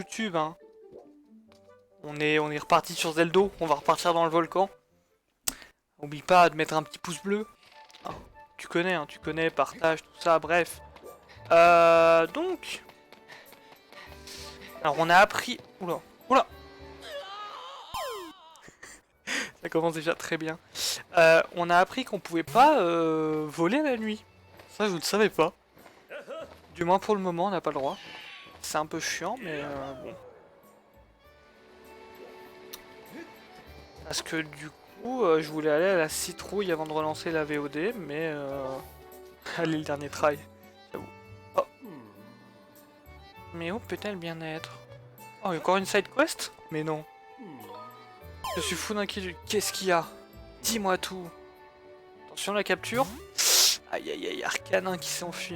YouTube, hein. On est reparti sur Zeldo, on va repartir dans le volcan. N'oublie pas de mettre un petit pouce bleu. Ah, tu connais, partage, tout ça, bref. Donc... Alors on a appris... Oula, oula. Ça commence déjà très bien. On a appris qu'on pouvait pas voler la nuit. Ça je ne le savais pas. Du moins pour le moment on n'a pas le droit. C'est un peu chiant mais bon. Parce que du coup je voulais aller à la citrouille avant de relancer la VOD mais allez le dernier try. J'avoue. Oh. Mais où peut-elle bien être? Oh, il y a encore une side quest? Mais non. Je suis fou d'inquiétude. Qu'est-ce qu'il y a? Dis-moi tout. Attention la capture. Aïe aïe aïe, Arcanin qui s'est enfui.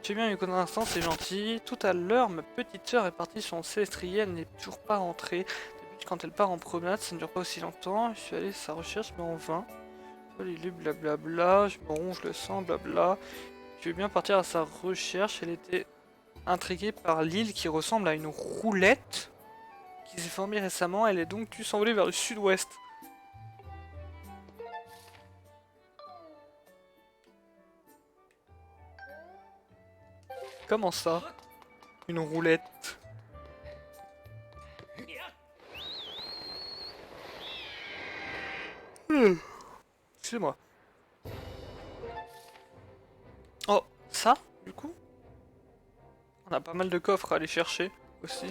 Tu es bien une instant, c'est gentil. Tout à l'heure, ma petite sœur est partie sur son céstrier, elle n'est toujours pas rentrée. D'habitude, quand elle part en promenade, ça ne dure pas aussi longtemps. Je suis allé à sa recherche, mais en vain. Blablabla, je me ronge le sang, blabla. Je vais bien partir à sa recherche. Elle était intriguée par l'île qui ressemble à une roulette qui s'est formée récemment. Elle est donc due s'envoler vers le sud-ouest. Comment ça? Une roulette? Excusez-moi. Oh, ça, du coup? On a pas mal de coffres à aller chercher, aussi.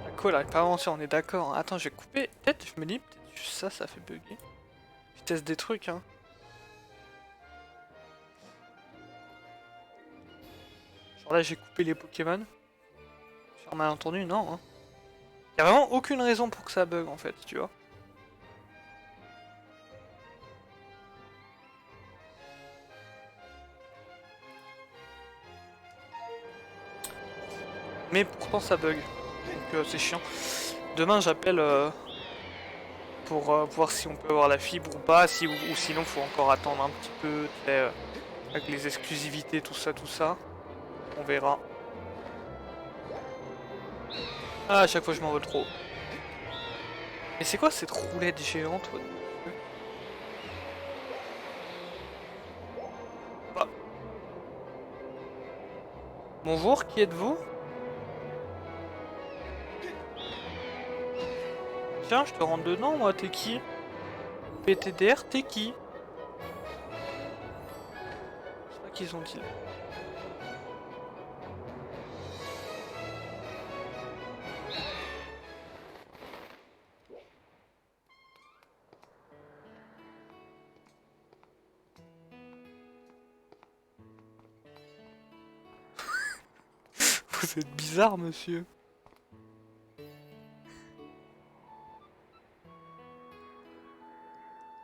La colle elle est pas avancée, on est d'accord. Attends, je vais couper. Peut-être, je me dis, peut-être juste ça, ça fait bugger. Je teste des trucs, hein. Genre là, j'ai coupé les Pokémon. Sur un malentendu, non, hein. Y'a vraiment aucune raison pour que ça bug, en fait, tu vois. Mais pourtant ça bug, donc c'est chiant. Demain j'appelle pour voir si on peut avoir la fibre ou pas, si, ou sinon faut encore attendre un petit peu, avec les exclusivités, tout ça. On verra. Ah, à chaque fois je m'en veux trop. Mais c'est quoi cette roulette géante? Bah. Bonjour, qui êtes-vous? Tiens, je te rentre dedans, moi, t'es qui? PTDR, t'es qui? Je sais pas qu'ils ont dit là. Vous êtes bizarre, monsieur.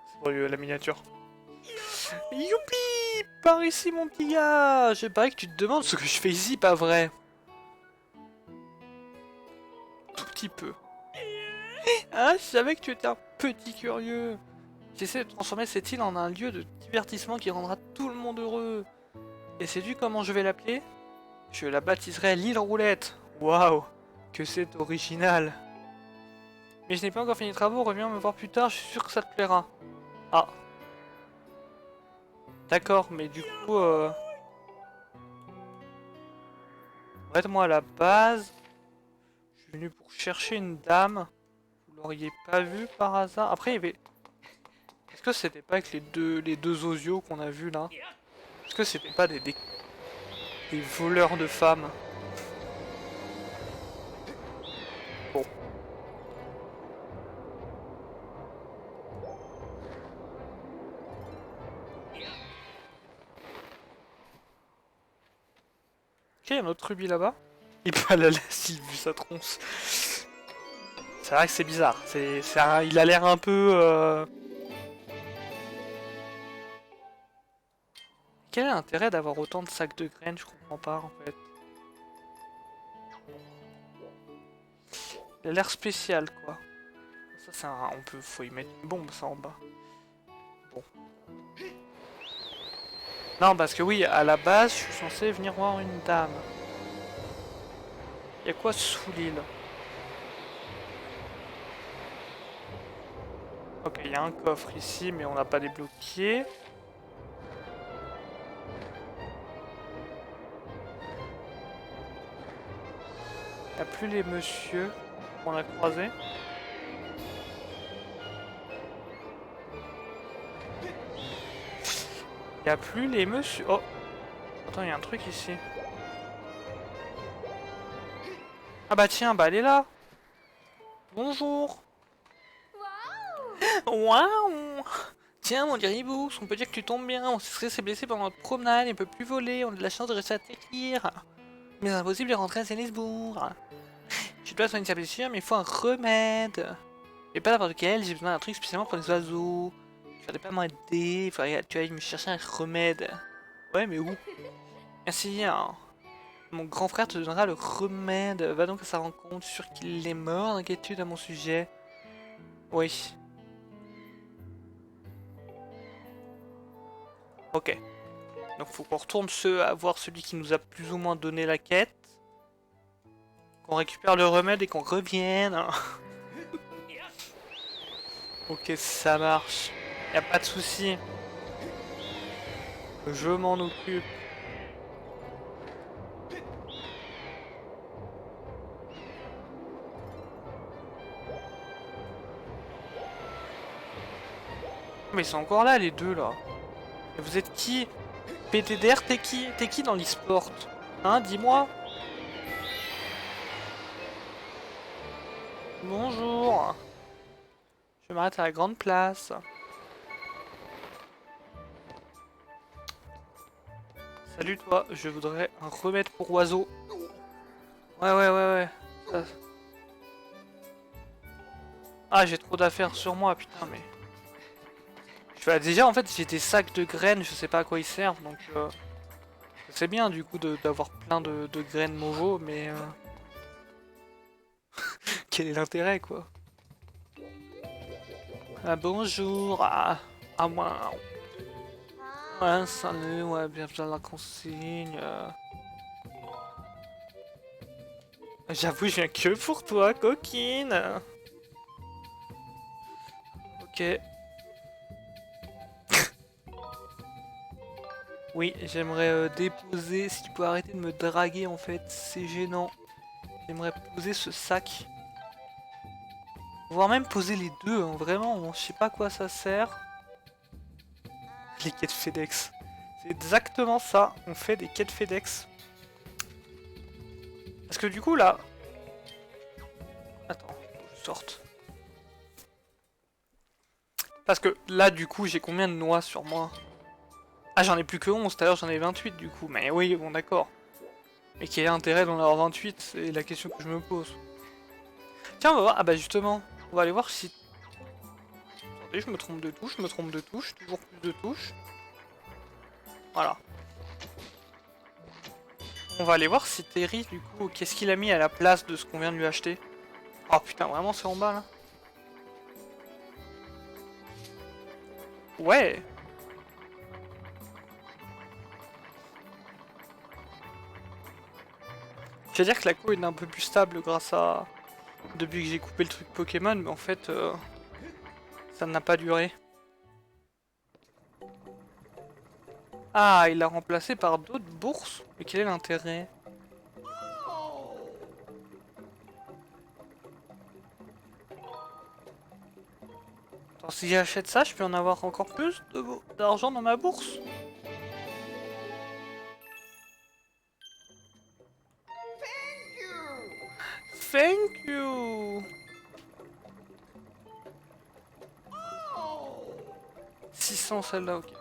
C'est pour la miniature. Youpi! Par ici, mon petit gars! J'ai pareil que tu te demandes ce que je fais ici, pas vrai? Tout petit peu. Ah, je savais que tu étais un petit curieux. J'essaie de transformer cette île en un lieu de divertissement qui rendra tout le monde heureux. Et sais-tu comment je vais l'appeler? Je la baptiserai l'île roulette. Waouh! Que c'est original. Mais je n'ai pas encore fini les travaux, reviens me voir plus tard, je suis sûr que ça te plaira. Ah. D'accord, mais du coup... Arrête-moi à la base. Je suis venu pour chercher une dame. Vous l'auriez pas vue par hasard? Après, il y avait... Est-ce que c'était pas avec les deux osios qu'on a vus là? Est-ce que c'était pas des voleurs de femmes? Bon. Ok, il y a un autre rubis là-bas. Il peut la laisse, il vu sa tronce. C'est vrai que c'est bizarre. Il a l'air un peu... Quel est l'intérêt d'avoir autant de sacs de graines? Je comprends pas en fait. Il a l'air spécial quoi. Ça c'est un... Faut y mettre une bombe ça en bas. Bon. Non parce que oui, à la base je suis censé venir voir une dame. Y a quoi sous l'île? Ok, il y a un coffre ici, mais on n'a pas débloqué. Il n'y a plus les messieurs qu'on a croisés. Il n'y a plus les messieurs. Oh! Attends, il y a un truc ici. Ah bah tiens, bah elle est là. Bonjour. Waouh! Tiens mon diribous, on peut dire que tu tombes bien. On s'est blessé pendant notre promenade, il ne peut plus voler. On a de la chance de rester à t'écrire. Mais c'est impossible de rentrer à Sélisbourg. Je dois soigner sa blessure, mais il faut un remède. Et pas n'importe quel, j'ai besoin d'un truc spécialement pour les oiseaux. Tu vas pas m'aider, il faudrait que tu ailles me chercher un remède. Ouais, mais où? Merci, hein. Mon grand frère te donnera le remède. Va donc à sa rencontre, sûr qu'il est mort d'inquiétude à mon sujet. Oui. Ok. Donc faut qu'on retourne à voir celui qui nous a plus ou moins donné la quête. Qu'on récupère le remède et qu'on revienne. Ok, ça marche. Y a pas de souci. Je m'en occupe. Mais ils sont encore là les deux là. Et vous êtes qui? PTDR, t'es qui? T'es qui dans l'e-sport? Hein, dis-moi. Bonjour. Je m'arrête à la grande place. Salut toi, je voudrais un remède pour oiseaux. Ouais. Ça- Ah, j'ai trop d'affaires sur moi, putain, mais... déjà, en fait, j'ai des sacs de graines, je sais pas à quoi ils servent, donc... C'est bien, du coup, d'avoir plein de graines Movo, mais... Quel est l'intérêt, quoi? Ah, bonjour. Ah, moi... Ouais, salut, ouais, bienvenue dans la consigne. J'avoue, je viens que pour toi, coquine. Ok. Oui, j'aimerais déposer... Si tu peux arrêter de me draguer, en fait, c'est gênant. J'aimerais poser ce sac. Voire même poser les deux, hein, vraiment, je sais pas à quoi ça sert. Les quêtes FedEx. C'est exactement ça, on fait des quêtes FedEx. Parce que du coup, là... Attends, faut que je sorte. Parce que là, du coup, j'ai combien de noix sur moi? Ah, j'en ai plus que 11, tout à l'heure j'en ai 28 du coup. Mais oui, bon d'accord. Mais quel est l'intérêt d'en avoir 28? C'est la question que je me pose. Tiens, on va voir. Ah bah justement, on va aller voir si... Attendez, je me trompe de touche, toujours plus de touches. Voilà. On va aller voir si Terry, du coup, qu'est-ce qu'il a mis à la place de ce qu'on vient de lui acheter. Oh putain, vraiment c'est en bas là? Ouais. Je veux dire que la co est un peu plus stable grâce à... Depuis que j'ai coupé le truc Pokémon, mais en fait, ça n'a pas duré. Ah, il l'a remplacé par d'autres bourses? Mais quel est l'intérêt? Attends, si j'achète ça, je peux en avoir encore plus d'argent dans ma bourse? Thank you! 600 celle-là, ok.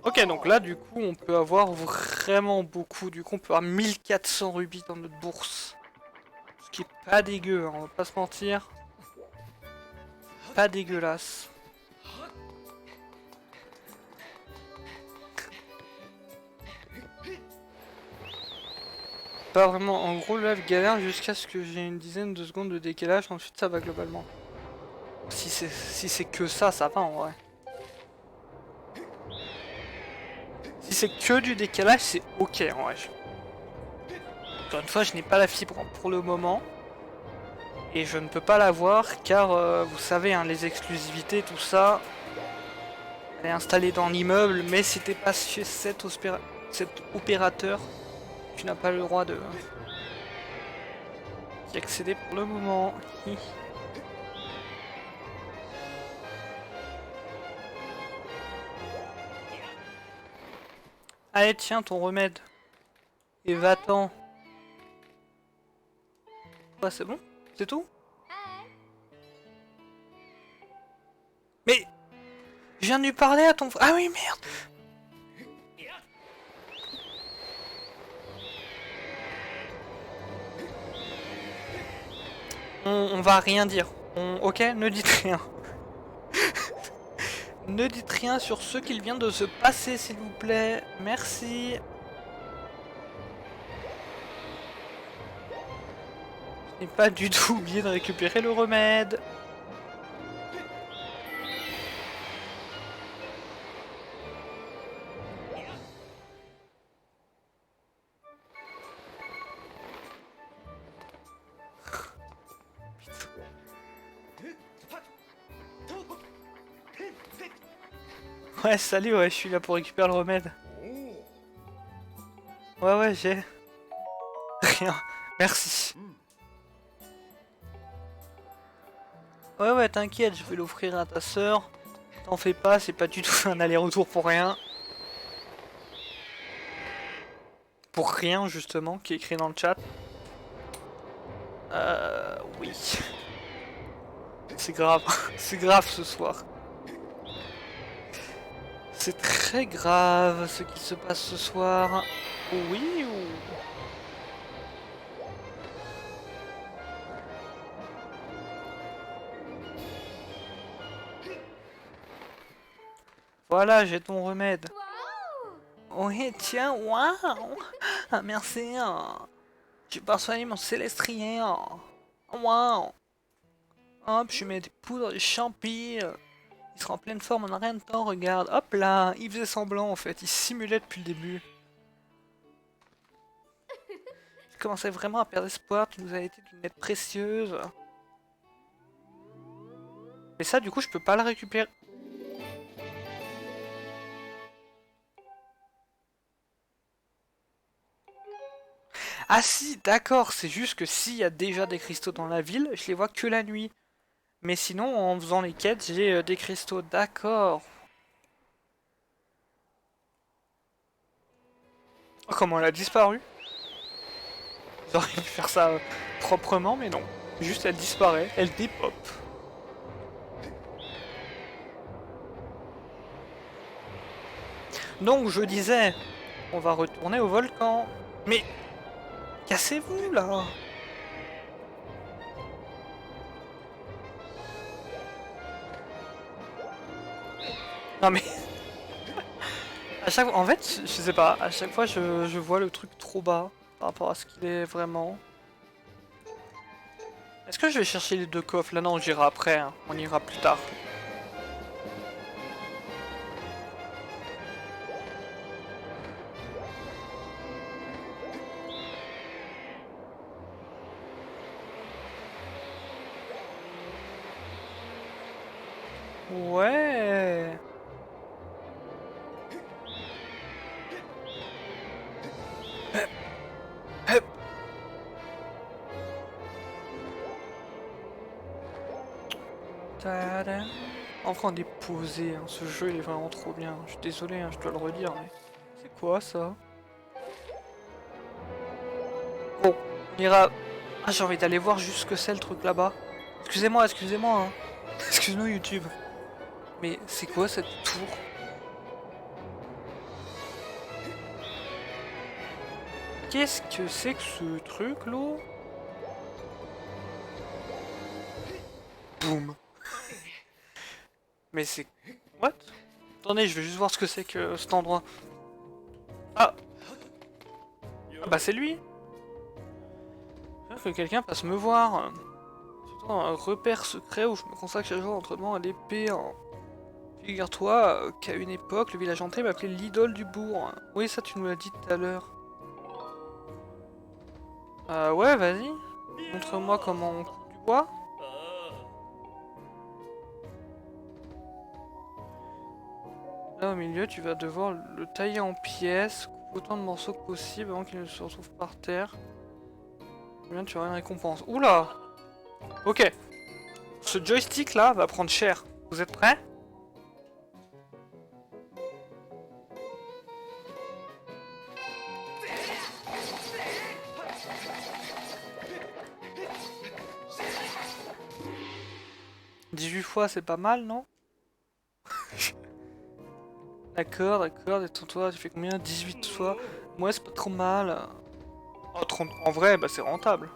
Ok, donc là, du coup, on peut avoir vraiment beaucoup. Du coup, on peut avoir 1400 rubis dans notre bourse. Ce qui est pas dégueu, hein, on va pas se mentir. Pas dégueulasse. Pas vraiment. En gros, là, je galère jusqu'à ce que j'ai une dizaine de secondes de décalage. Ensuite, ça va globalement. Si c'est que ça va en vrai. Si c'est que du décalage, c'est ok en vrai. Encore une fois, je n'ai pas la fibre pour le moment. Et je ne peux pas l'avoir car, vous savez, hein, les exclusivités, tout ça, elle est installée dans l'immeuble, mais si t'es pas chez cet opérateur, tu n'as pas le droit de y accéder pour le moment. Allez, tiens, ton remède. Et va-t'en. Ouais, c'est bon? C'est tout? Mais... Je viens de lui parler à ton... Ah oui, merde! On va rien dire. Ok, ne dites rien. Ne dites rien sur ce qu'il vient de se passer, s'il vous plaît. Merci. Je n'ai pas du tout oublié de récupérer le remède. Ouais, salut, ouais, je suis là pour récupérer le remède. Ouais, j'ai... Rien. Merci. Ouais, t'inquiète, je vais l'offrir à ta sœur. T'en fais pas, c'est pas du tout un aller-retour pour rien. Pour rien, justement, qui est écrit dans le chat. Oui. C'est grave. C'est grave ce soir. C'est très grave ce qui se passe ce soir. Oui ou... Voilà, j'ai ton remède. Oui, tiens, waouh. Ah, merci. J'ai pas soigné mon célestrien. Waouh. Hop, je mets des poudres, des champis. Il sera en pleine forme en rien de temps, regarde. Hop là, il faisait semblant en fait, il simulait depuis le début. Il commençait vraiment à perdre espoir, tu nous as été d'une aide précieuse. Mais ça, du coup, je peux pas le récupérer. Ah si, d'accord, c'est juste que s'il y a déjà des cristaux dans la ville, je les vois que la nuit. Mais sinon, en faisant les quêtes, j'ai des cristaux, d'accord. Oh, comment elle a disparu? Ils auraient dû faire ça proprement, mais non. Juste, elle disparaît, elle dépop. Donc, je disais, on va retourner au volcan. Mais, cassez-vous, là! Non mais... à chaque fois, en fait, je sais pas, à chaque fois je vois le truc trop bas par rapport à ce qu'il est vraiment. Est-ce que je vais chercher les deux coffres? Là non, j'irai après, hein. On ira plus tard. Ouais. Tada. Enfin on est posé, hein. Ce jeu il est vraiment trop bien. Je suis désolé, hein, je dois le redire, mais... C'est quoi ça? Bon, on ira... Ah j'ai envie d'aller voir juste ce que c'est le truc là-bas. Excusez-moi, excusez-moi, hein. Excuse-nous YouTube. Mais c'est quoi cette tour? Qu'est-ce que c'est que ce truc là? Boum. Mais c'est... What? Attendez, je vais juste voir ce que c'est que cet endroit. Ah, ah bah c'est lui. Que quelqu'un passe me voir. C'est un repère secret où je me consacre chaque jour d'entraînement à l'épée. Figure-toi qu'à une époque, le village entier m'appelait l'idole du bourg. Oui, ça tu nous l'as dit tout à l'heure. Ouais, vas-y. Montre-moi comment on coupe du bois. Là au milieu, tu vas devoir le tailler en pièces, couper autant de morceaux que possible avant qu'il ne se retrouve par terre. Bien, tu auras une récompense. Oula! Ok. Ce joystick là va prendre cher. Vous êtes prêts? « 18 fois, c'est pas mal, non? » D'accord, d'accord, détends-toi, tu fais combien? 18 fois? Moi, c'est pas trop mal. Oh, 30... En vrai, bah c'est rentable.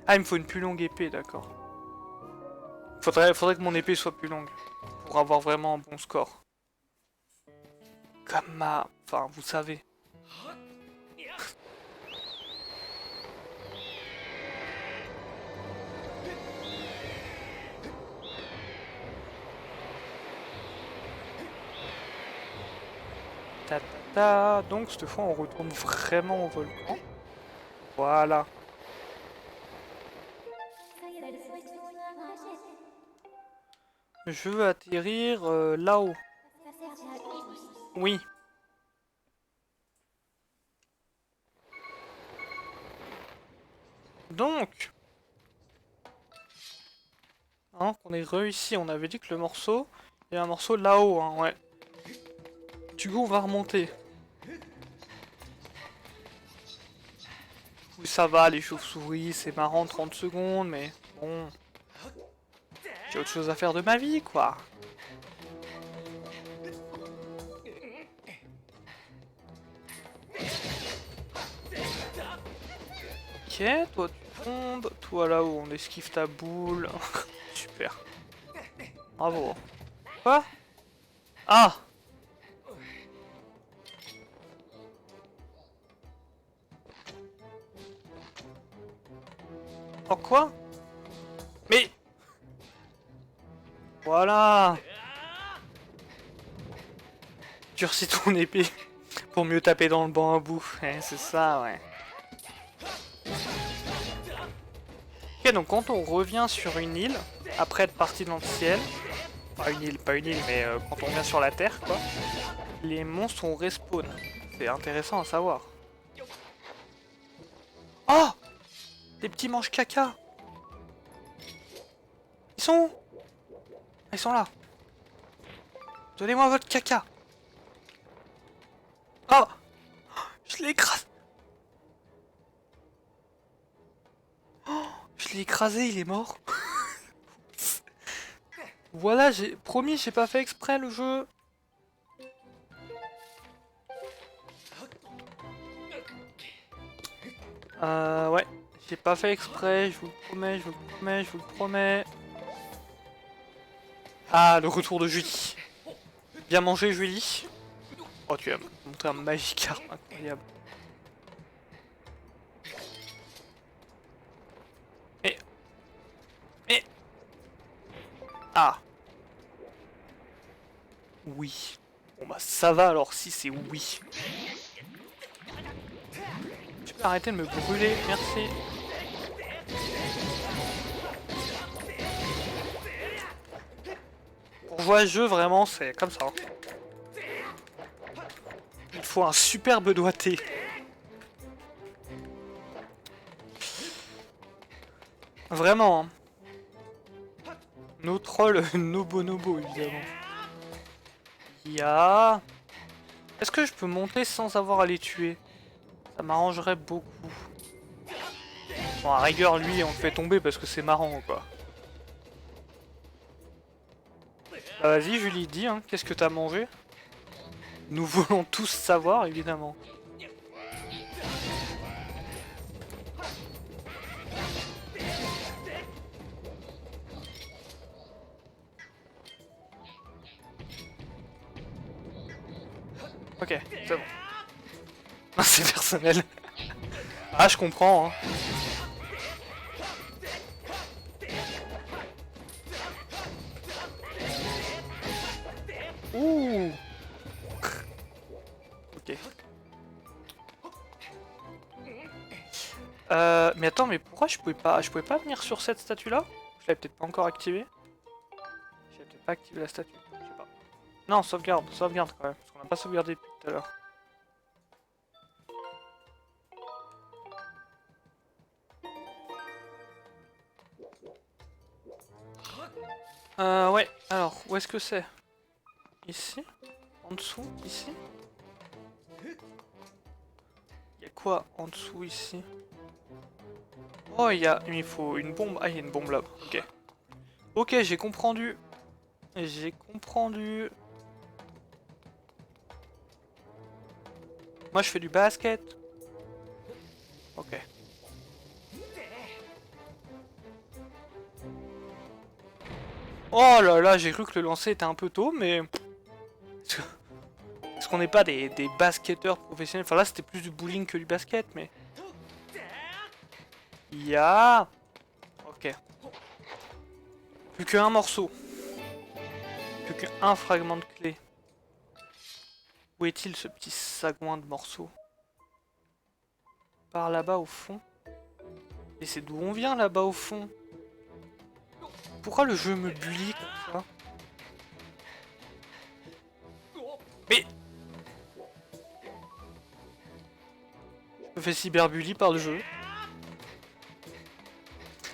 Ah, il me faut une plus longue épée, d'accord. Faudrait que mon épée soit plus longue. Pour avoir vraiment un bon score. Comme ma... Enfin, vous savez. Ta, ta, ta. Donc, cette fois, on retourne vraiment au volcan. Voilà. Je veux atterrir là-haut. Oui. Donc, hein, qu'on ait réussi, on avait dit que le morceau, il y a un morceau là-haut, hein, ouais. Du coup, on va remonter. Oui, ça va, les chauves-souris, c'est marrant 30 secondes, mais bon. J'ai autre chose à faire de ma vie, quoi. Ok, toi tu tombes, toi là-haut, on esquive ta boule. Super. Bravo. Quoi? Ah! Oh quoi? Mais... Voilà! Durcis ton épée pour mieux taper dans le bambou. C'est ça, ouais. Ok, donc quand on revient sur une île, après être parti dans le ciel, pas une île, mais quand on revient sur la Terre, quoi, les monstres ont respawn. C'est intéressant à savoir. Oh! Des petits manches caca! Ils sont où? Ils sont là. Donnez-moi votre caca. Oh! Je l'ai écrasé. Oh, je l'ai écrasé, il est mort. Voilà, j'ai promis, j'ai pas fait exprès le jeu. Ouais, j'ai pas fait exprès, je vous le promets, je vous le promets, je vous le promets. Ah, le retour de Julie. Bien mangé, Julie. Oh, tu as montré un Magikarp incroyable. Mais... Ah. Oui. Bon bah ça va alors si c'est oui. Tu peux arrêter de me brûler, merci. Pour jouer à ce jeu, vraiment, c'est comme ça. Il faut un superbe doigté. Vraiment, hein. Nos trolls, nos bonobos, évidemment. Ya. Est-ce que je peux monter sans avoir à les tuer? Ça m'arrangerait beaucoup. Bon, à rigueur, lui, on le fait tomber parce que c'est marrant, quoi. Bah, vas-y, Julie, dis, hein, qu'est-ce que t'as mangé? Nous voulons tous savoir, évidemment. Ok, c'est bon. C'est personnel. Ah, je comprends, hein. Ouh. Ok. Mais attends, mais pourquoi je pouvais pas venir sur cette statue-là? Je l'avais peut-être pas encore activée. J'avais peut-être pas activé la statue, je sais pas. Non, sauvegarde quand même, parce qu'on n'a pas sauvegardé depuis tout à l'heure. Ouais, alors, où est-ce que c'est? Ici? En dessous? Ici? Y'a quoi en dessous ici? Oh, il faut une bombe. Ah, il y a une bombe là. Ok. Ok, j'ai comprendu. J'ai comprendu. Moi, je fais du basket. Ok. Oh là là, j'ai cru que le lancer était un peu tôt, mais... Est-ce qu'on n'est pas des basketteurs professionnels? Enfin là, c'était plus du bowling que du basket, mais... Ya. Ok. Plus qu'un morceau. Plus qu'un fragment de clé. Où est-il ce petit sagouin de morceaux? Par là-bas au fond. Et c'est d'où on vient là-bas au fond? Pourquoi le jeu me bully comme ça? Mais... Je me fais cyberbully par le jeu.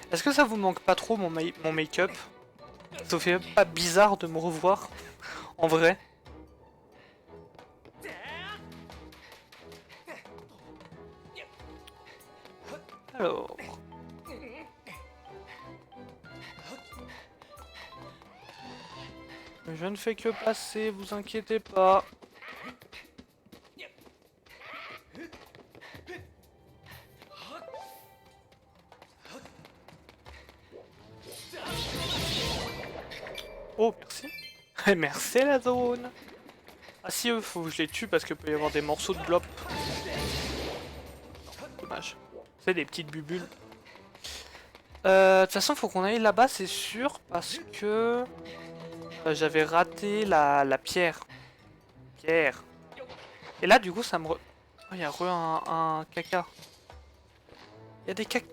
Est-ce que ça vous manque pas trop mon make-up? Ça vous fait pas bizarre de me revoir? En vrai? Alors... Je ne fais que passer, vous inquiétez pas. Oh, merci. Merci la zone. Ah si, faut que je les tue parce qu'il peut y avoir des morceaux de glop. Dommage. C'est des petites bubules. De toute façon, faut qu'on aille là-bas, c'est sûr, parce que j'avais raté la pierre. Pierre. Et là, du coup, ça me... Oh, il y a un caca. Il y a des caca...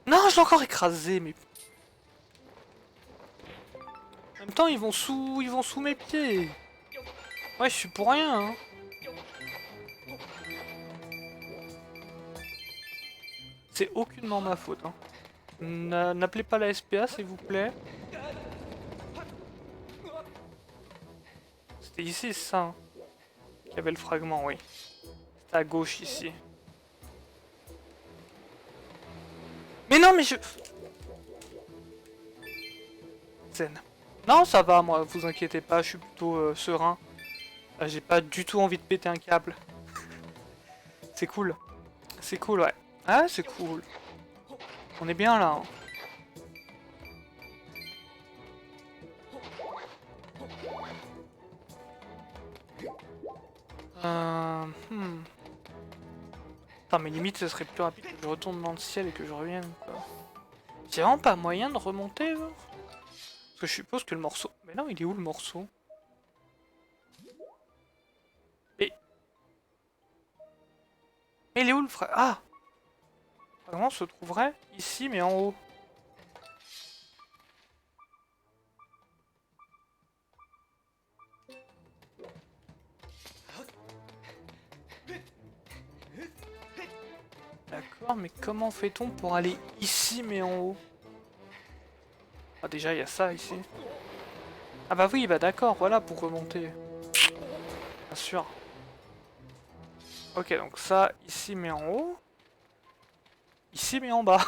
Non, je l'ai encore écrasé, mais... En même temps, ils vont sous mes pieds. Ouais, je suis pour rien, hein. C'est aucunement ma faute, hein. N'appelez pas la SPA, s'il vous plaît. C'était ici, c'est ça, hein, qu'il y avait le fragment, oui. C'était à gauche, ici. Mais non, mais je... Zen. Non, ça va, moi, vous inquiétez pas, je suis plutôt serein. J'ai pas du tout envie de péter un câble. C'est cool. C'est cool, ouais. Ah, c'est cool. On est bien là, hein. Attends, mais limite, ce serait plus rapide que je retourne dans le ciel et que je revienne, quoi. J'ai vraiment pas moyen de remonter, genre? Parce que je suppose que le morceau... Mais non, il est où le morceau? Mais... Mais il est où le frère? Ah! Le fragment se trouverait ici, mais en haut. D'accord, mais comment fait-on pour aller ici, mais en haut? Ah, déjà, il y a ça, ici. Ah bah oui, bah d'accord, voilà, pour remonter. Bien sûr. Ok, donc ça, ici, mais en haut. Ici, mais en bas.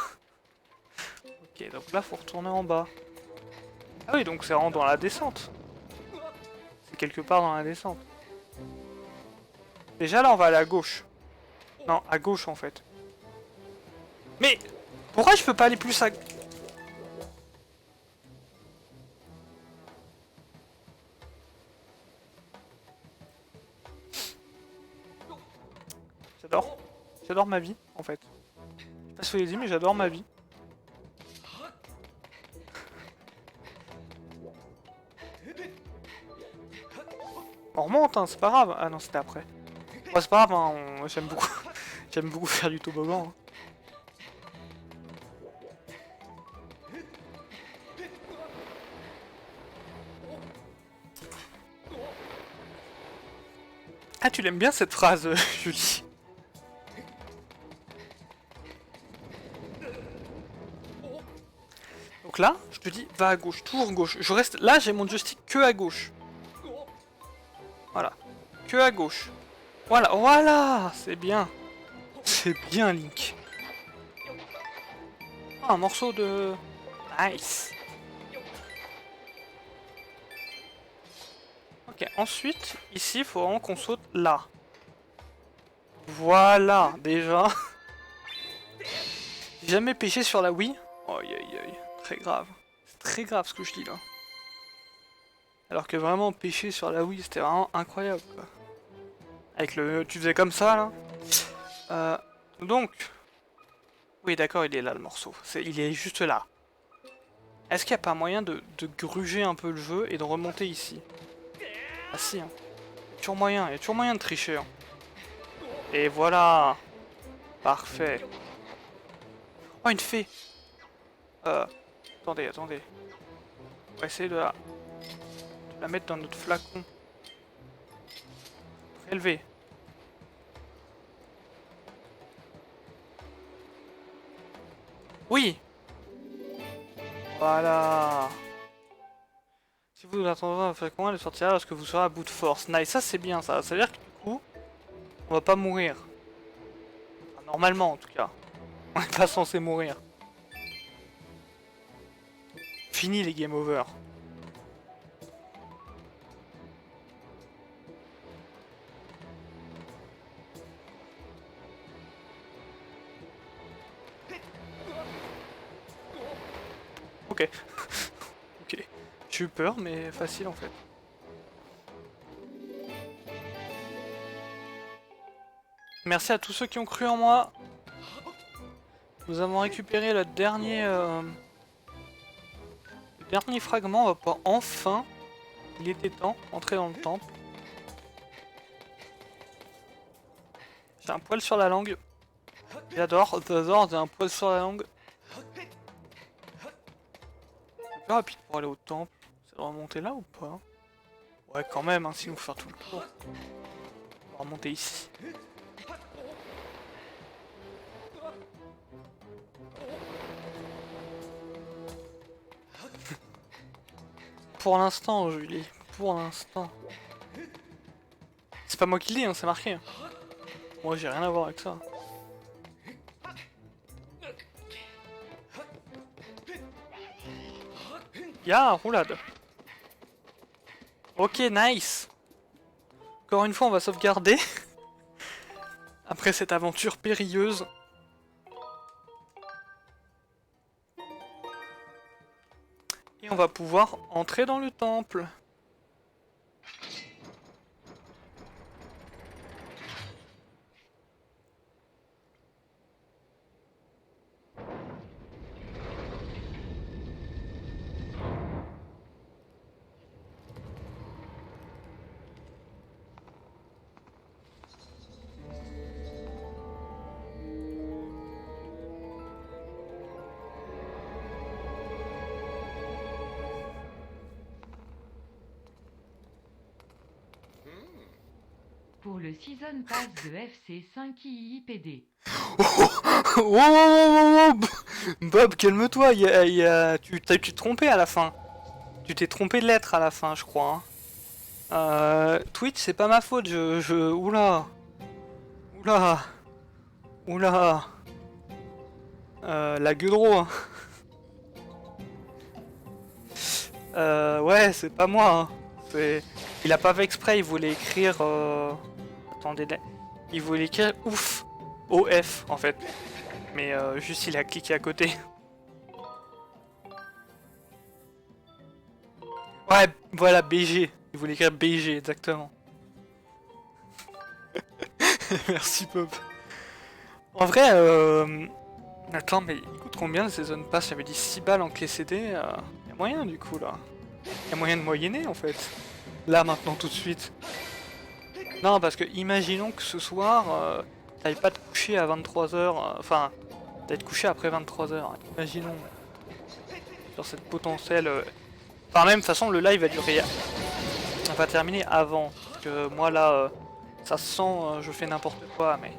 Ok, donc là, faut retourner en bas. Ah oui, donc c'est vraiment dans la descente. C'est quelque part dans la descente. Déjà, là, on va aller à gauche. Non, à gauche, en fait. Mais pourquoi je peux pas aller plus à... J'adore. J'adore ma vie, en fait. Je sais pas si vous l'avez dit, mais j'adore ma vie. On remonte, hein, c'est pas grave. Ah non, c'était après. Bon, c'est pas grave, hein, j'aime beaucoup... j'aime beaucoup faire du toboggan. Hein. Ah, tu l'aimes bien cette phrase, Julie? Donc là, je te dis, va à gauche, toujours gauche. Je reste là, j'ai mon joystick que à gauche. Voilà, que à gauche. Voilà, voilà, c'est bien. C'est bien, Link. Ah, un morceau de... Nice. Ok, ensuite, ici, il faut vraiment qu'on saute là. Voilà, déjà. J'ai jamais pêché sur la Wii. Aïe aïe aïe, très grave. C'est très grave ce que je dis là. Alors que vraiment pêcher sur la Wii, c'était vraiment incroyable quoi. Avec le... tu faisais comme ça là. Donc... Oui d'accord, il est là le morceau. Il est juste là. Est-ce qu'il n'y a pas moyen de gruger un peu le jeu et de remonter ici? Ah si, hein. Il y a toujours moyen de tricher. Hein. Et voilà. Parfait. Oh, une fée. Attendez. On va essayer de la mettre dans notre flacon. Prélever. Oui. Voilà. Si vous attendez un flacon, elle sortira lorsque vous serez à bout de force. Nice, ça c'est bien ça. Ça veut dire que du coup, on va pas mourir. Enfin, normalement en tout cas. On n'est pas censé mourir. Fini les game over. Ok. Ok. J'ai eu peur, mais facile en fait. Merci à tous ceux qui ont cru en moi. Nous avons récupéré le dernier fragment. On va pouvoir enfin, il était temps, entrer dans le temple. J'ai un poil sur la langue. J'adore, j'ai un poil sur la langue. C'est plus rapide pour aller au temple. Ça doit remonter là ou pas? Ouais, quand même, hein, sinon faut faire tout le tour. On va remonter ici. Pour l'instant, Julie. Pour l'instant. C'est pas moi qui le dis, hein, c'est marqué. Moi, j'ai rien à voir avec ça. Ya, roulade. Ok, nice. Encore une fois, on va sauvegarder. Après cette aventure périlleuse. Et on va pouvoir entrer dans le temple. Pour le Season Pass de FC 5IIPD. Oh, Bob, calme-toi, tu t'es trompé à la fin. Tu t'es trompé de lettre à la fin, je crois. Hein. Twitch, c'est pas ma faute, Oula. La gueudreau. Hein. Ouais, c'est pas moi. Hein. Il a pas fait exprès, il voulait écrire... Attendez, il voulait écrire ouf. OF, en fait. Mais juste, il a cliqué à côté. Ouais, voilà, BG. Il voulait écrire BG, exactement. Merci, Pop. En vrai, attends, mais il coûte combien le Season Pass? J'avais dit 6 balles en clé CD. Y a moyen, du coup, là. Y a moyen de moyenner, en fait. Là, maintenant, tout de suite. Non, parce que imaginons que ce soir, t'ailles pas te coucher à 23h, enfin, t'ailles te coucher après 23h. Imaginons, sur cette potentielle... Enfin, même de toute façon, le live va durer... On va terminer avant. Parce que moi, là, ça se sent, je fais n'importe quoi, mais...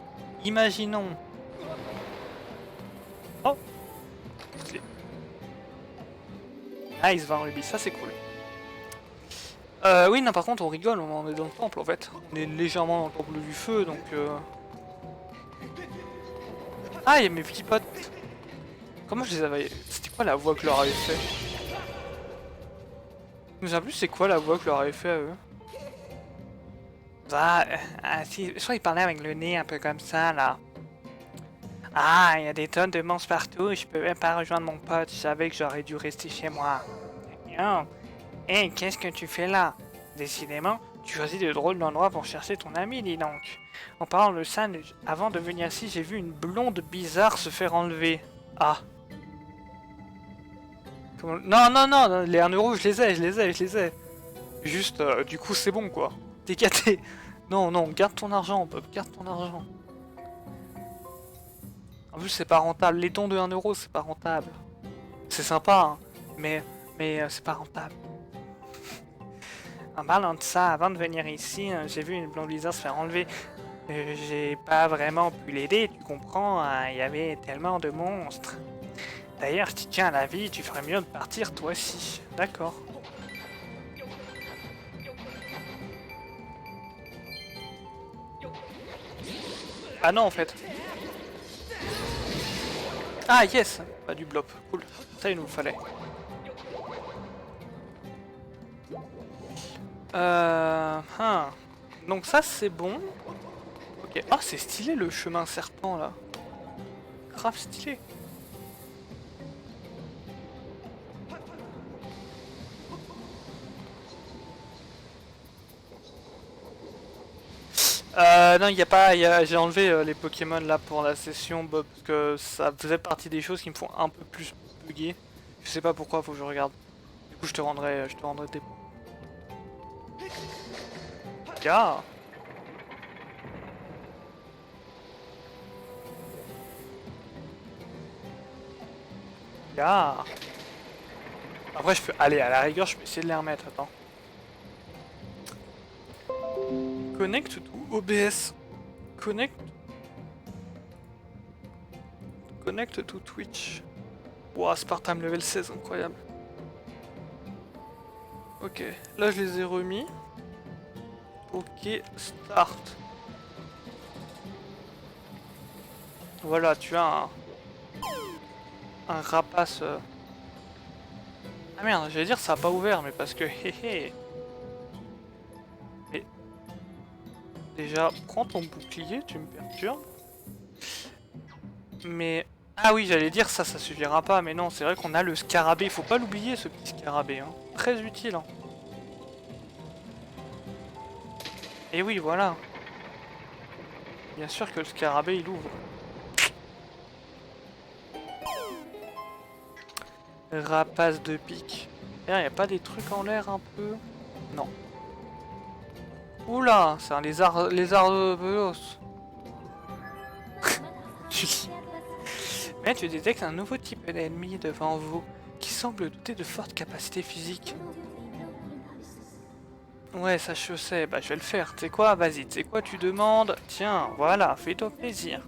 Imaginons... Oh, nice, 20 rubis, ça c'est cool. Oui, non, par contre, on rigole, on est dans le temple en fait. On est légèrement dans le temple du feu, donc. Ah, il y a mes petits potes. Comment je les avais. C'était quoi la voix que leur avait fait? Je me souviens plus, c'est quoi la voix que leur avait fait à eux? Ah, si, soit ils parlaient avec le nez un peu comme ça là. Ah, il y a des tonnes de monstres partout, je peux même pas rejoindre mon pote, je savais que j'aurais dû rester chez moi. Non. Hé, qu'est-ce que tu fais là? Décidément, tu choisis de drôles d'endroits pour chercher ton ami, dis donc. En parlant de ça, avant de venir ici, j'ai vu une blonde bizarre se faire enlever. Ah. Comment... Non, non, non, les 1€, je les ai. Juste, du coup, c'est bon, quoi. T'es gâté. Non, non, garde ton argent, Bob, garde ton argent. En plus, c'est pas rentable. Les dons de 1€, c'est pas rentable. C'est sympa, hein, mais c'est pas rentable. En parlant de ça, avant de venir ici, j'ai vu une blonde bizarre se faire enlever. J'ai pas vraiment pu l'aider, tu comprends, hein, il y avait tellement de monstres. D'ailleurs, si tu tiens à la vie, tu ferais mieux de partir toi aussi. D'accord. Ah non, en fait. Ah yes, pas du blop, cool. Ça, il nous le fallait. Hein. Donc ça, c'est bon. Ok. Oh, c'est stylé le chemin serpent, là. Grave stylé. Non, il n'y a pas. J'ai enlevé les Pokémon là pour la session, Bob, parce que ça faisait partie des choses qui me font un peu plus bugger. Je sais pas pourquoi, faut que je regarde. Du coup, je te rendrai des. Yeah. Yeah. Après, je peux. Allez, à la rigueur, je peux essayer de les remettre. Attends. Connect to OBS. Connect to Twitch. Wow, Spartan level 16, incroyable. Ok, là je les ai remis. Ok, start. Voilà, tu as un rapace. Ah merde, j'allais dire ça a pas ouvert, mais parce que hé. Mais déjà, prends ton bouclier, tu me perturbes. Mais ah oui, j'allais dire ça suffira pas, mais non, c'est vrai qu'on a le scarabée. Faut pas l'oublier, ce petit scarabée, hein. Très utile. Hein. Et oui, voilà. Bien sûr que le scarabée il ouvre. Rapace de pique. D'ailleurs, y a pas des trucs en l'air un peu? Non. Oula, c'est un lézard de Velos. Mais tu détectes un nouveau type d'ennemi devant vous, qui semble douter de fortes capacités physiques. Ouais, ça je sais, bah je vais le faire. Tu sais quoi, vas-y, tu sais quoi, tu demandes? Tiens, voilà, fais-toi plaisir.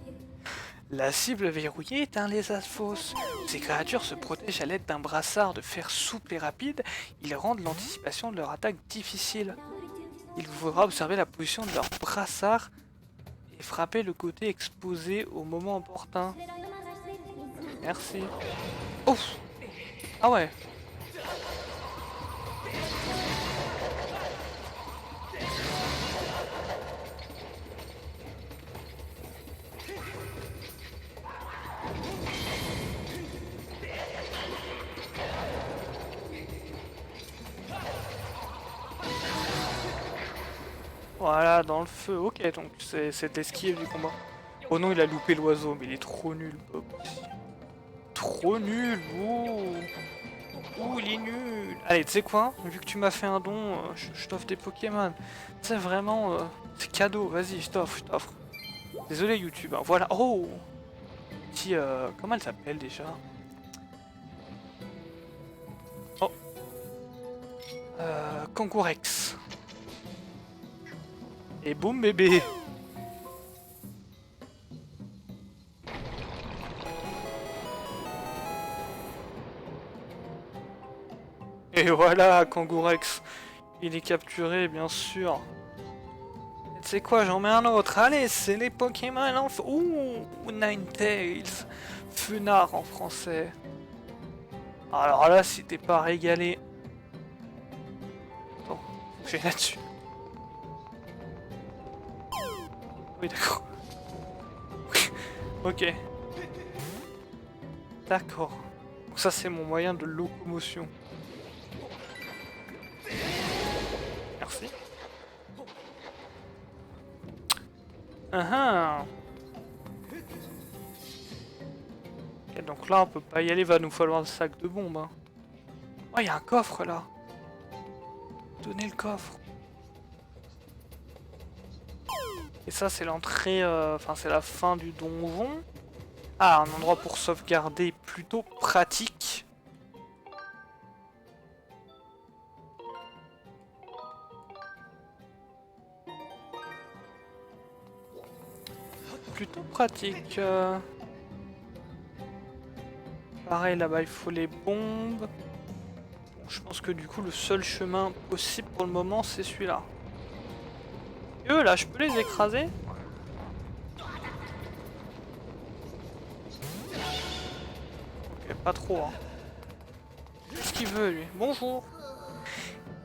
La cible verrouillée est un lézard fausse. Ces créatures se protègent à l'aide d'un brassard de fer souple et rapide. Ils rendent l'anticipation de leur attaque difficile. Il vous faudra observer la position de leur brassard et frapper le côté exposé au moment opportun. Merci. Ouf. Ah ouais. Voilà, dans le feu. Ok, donc c'est de l'esquive du combat. Oh non, il a loupé l'oiseau, mais il est trop nul, Bob. Trop nul. Oh. Ouh, il est nul. Allez, tu sais quoi? Vu que tu m'as fait un don, je t'offre des Pokémon. Tu sais, vraiment, C'est cadeau, vas-y, je t'offre, je t'offre. Désolé YouTube, hein. Voilà. Oh petit, comment elle s'appelle déjà? Oh Kangourex. Et boum bébé. Et voilà, Kangourex. Il est capturé, bien sûr. Tu sais quoi, j'en mets un autre. Allez, c'est les Pokémon en... Ouh, Ninetales. Fenard en français. Alors là, si t'es pas régalé... Attends, j'ai là-dessus. Oui, d'accord. Ok. D'accord. Donc ça, c'est mon moyen de locomotion. Merci. Ok, donc là, on peut pas y aller, va nous falloir le sac de bombes. Hein. Oh, il y a un coffre là. Donnez le coffre. Et ça, c'est l'entrée, enfin, c'est la fin du donjon. Ah, un endroit pour sauvegarder plutôt pratique. Plutôt pratique. Pareil, là-bas, il faut les bombes. Bon, je pense que du coup, le seul chemin possible pour le moment, c'est celui-là. Eux, là, je peux les écraser? Ok, pas trop, hein. Qu'est-ce qu'il veut, lui? Bonjour.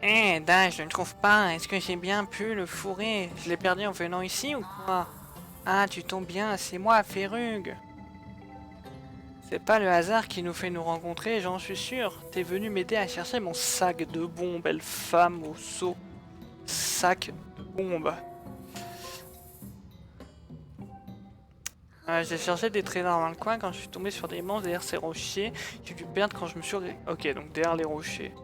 Eh, Dash, je ne trouve pas. Est-ce que j'ai bien pu le fourrer? Je l'ai perdu en venant ici ou quoi? Ah, tu tombes bien, c'est moi, Ferrugue. C'est pas le hasard qui nous fait nous rencontrer, j'en suis sûr. T'es venu m'aider à chercher mon sac de bombes, belle femme au seau. Sac de bombes. J'ai cherché des trésors dans le coin quand je suis tombé sur des monstres derrière ces rochers. J'ai dû perdre quand je me suis... Ok, donc derrière les rochers.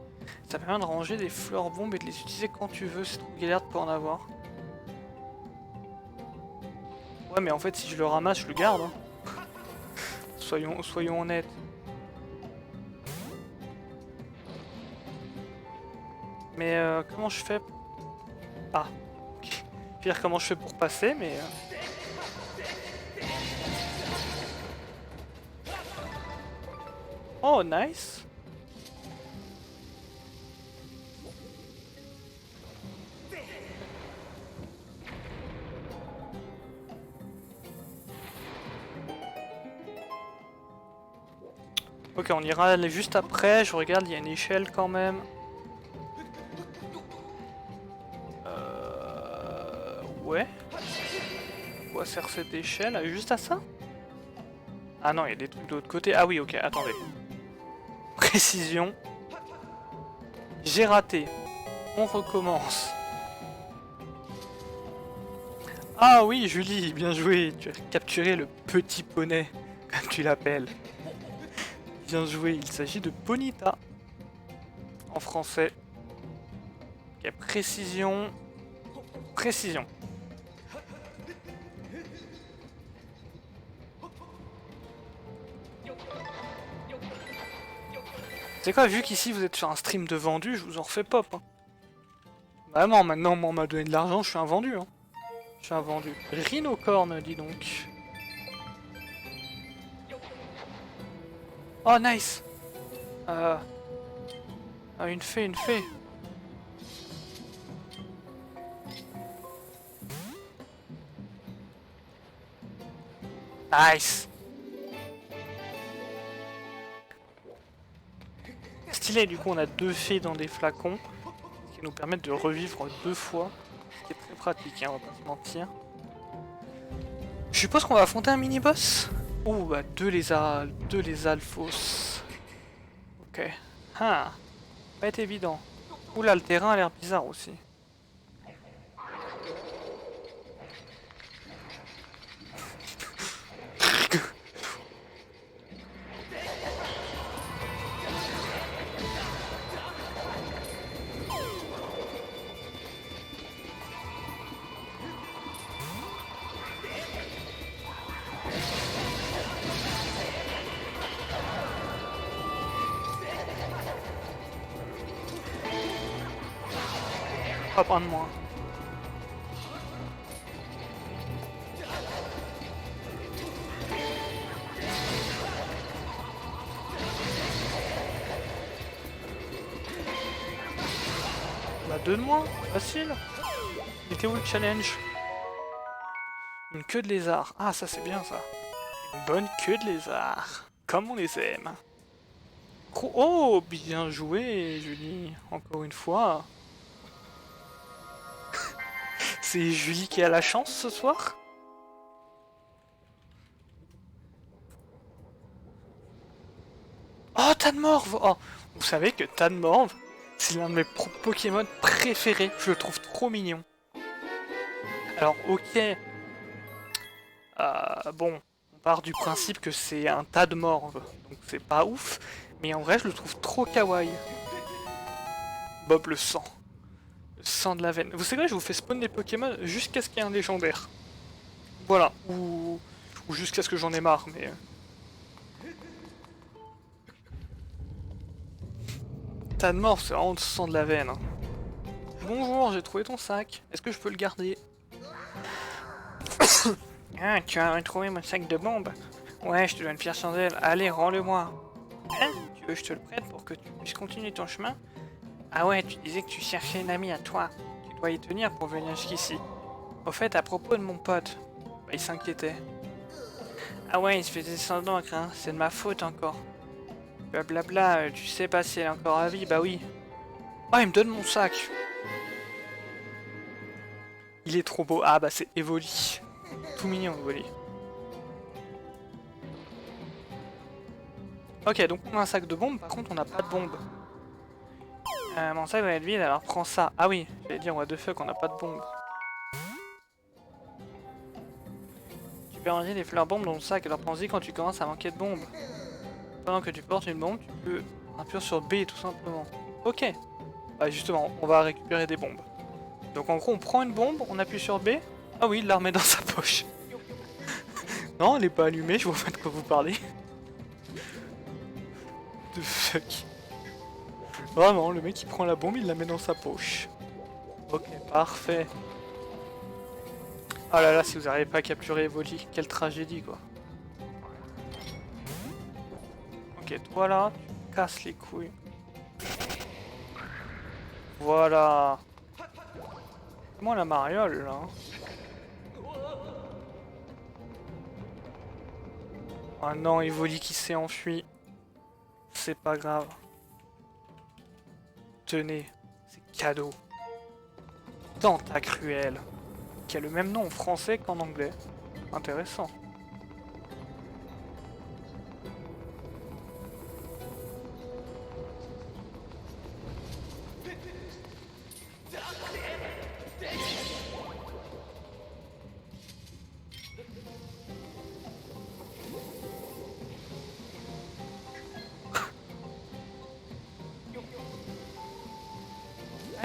Ça permet de ranger des fleurs bombes et de les utiliser quand tu veux, c'est trop galère de pas en avoir. Ouais, mais en fait, si je le ramasse, je le garde. Hein. Soyons honnêtes. Mais comment je fais? Ah, ok. Je veux dire comment je fais pour passer, mais... Oh, nice. Ok, on ira aller juste après. Je regarde, il y a une échelle quand même. Ouais. À quoi sert cette échelle? Juste à ça? Ah non, il y a des trucs de l'autre côté. Ah oui, ok, attendez. Précision. J'ai raté. On recommence. Ah oui, Julie, bien joué. Tu as capturé le petit poney, comme tu l'appelles. Bien joué, il s'agit de Bonita. En français. Ok, précision. Précision. C'est quoi, vu qu'ici vous êtes sur un stream de vendu, je vous en refais pop. Hein. Vraiment, maintenant on m'a donné de l'argent, je suis un vendu. Hein. Je suis un vendu. Rhinocorne, dis donc. Oh, nice. Une fée, une fée. Nice. Stylé, du coup on a deux fées dans des flacons qui nous permettent de revivre 2 fois, ce qui est très pratique, hein, on va pas se mentir. Je suppose qu'on va affronter un mini-boss. Oh bah deux les alphos. Ok. Ah, pas être évident. Oula, le terrain a l'air bizarre aussi. Hop, un de moins. Bah 2 de moins, facile. Il était où le challenge? Une queue de lézard. Ah ça c'est bien ça. Une bonne queue de lézard. Comme on les aime. Oh, bien joué Julie. Encore une fois. C'est Julie qui a la chance ce soir? Oh, Tadmorve! Oh, vous savez que Tadmorve, c'est l'un de mes Pokémon préférés. Je le trouve trop mignon. Alors, ok. Bon, on part du principe que c'est un Tadmorve, donc c'est pas ouf. Mais en vrai, je le trouve trop kawaii. Bob le sang. Le sang de la veine. Vous savez, je vous fais spawn des Pokémon jusqu'à ce qu'il y ait un légendaire. Voilà. Ou jusqu'à ce que j'en ai marre, mais... Tadmorve, c'est vraiment le sang de la veine. Hein. Bonjour, j'ai trouvé ton sac. Est-ce que je peux le garder? Ah, tu as retrouvé mon sac de bombes? Ouais, je te dois une pierre chandelle. Allez, rends-le-moi. Hein? Tu veux que je te le prête pour que tu puisses continuer ton chemin? Ah ouais, tu disais que tu cherchais une amie à toi. Tu dois y tenir pour venir jusqu'ici. Au fait, à propos de mon pote, bah, il s'inquiétait. Ah ouais, il se faisait sans d'encre, hein. C'est de ma faute encore. Blablabla, tu sais pas si elle est encore à vie? Bah oui. Oh, il me donne mon sac. Il est trop beau. Ah bah c'est Evoli. Tout mignon, Evoli. Ok, donc on a un sac de bombes, par contre on n'a pas de bombes. Mon sac va être vide, alors prends ça. Ah oui, j'allais dire what the fuck, on n'a pas de bombes. Tu peux ranger des fleurs bombes dans le sac, alors prends-y quand tu commences à manquer de bombes. Pendant que tu portes une bombe, tu peux appuyer sur B tout simplement. Ok. Bah justement, on va récupérer des bombes. Donc en gros, on prend une bombe, on appuie sur B. Ah oui, il la remet dans sa poche. Non, elle est pas allumée, je vois pas de quoi vous parlez. The fuck. Vraiment, le mec il prend la bombe, il la met dans sa poche. Ok, parfait. Oh là là, si vous n'arrivez pas à capturer Evoli, quelle tragédie quoi. Ok, toi là, tu casses les couilles. Voilà. Moi la mariole là. Oh non, Evoli qui s'est enfui. C'est pas grave. Tenez, c'est cadeau. Tentacruel, qui a le même nom en français qu'en anglais. Intéressant.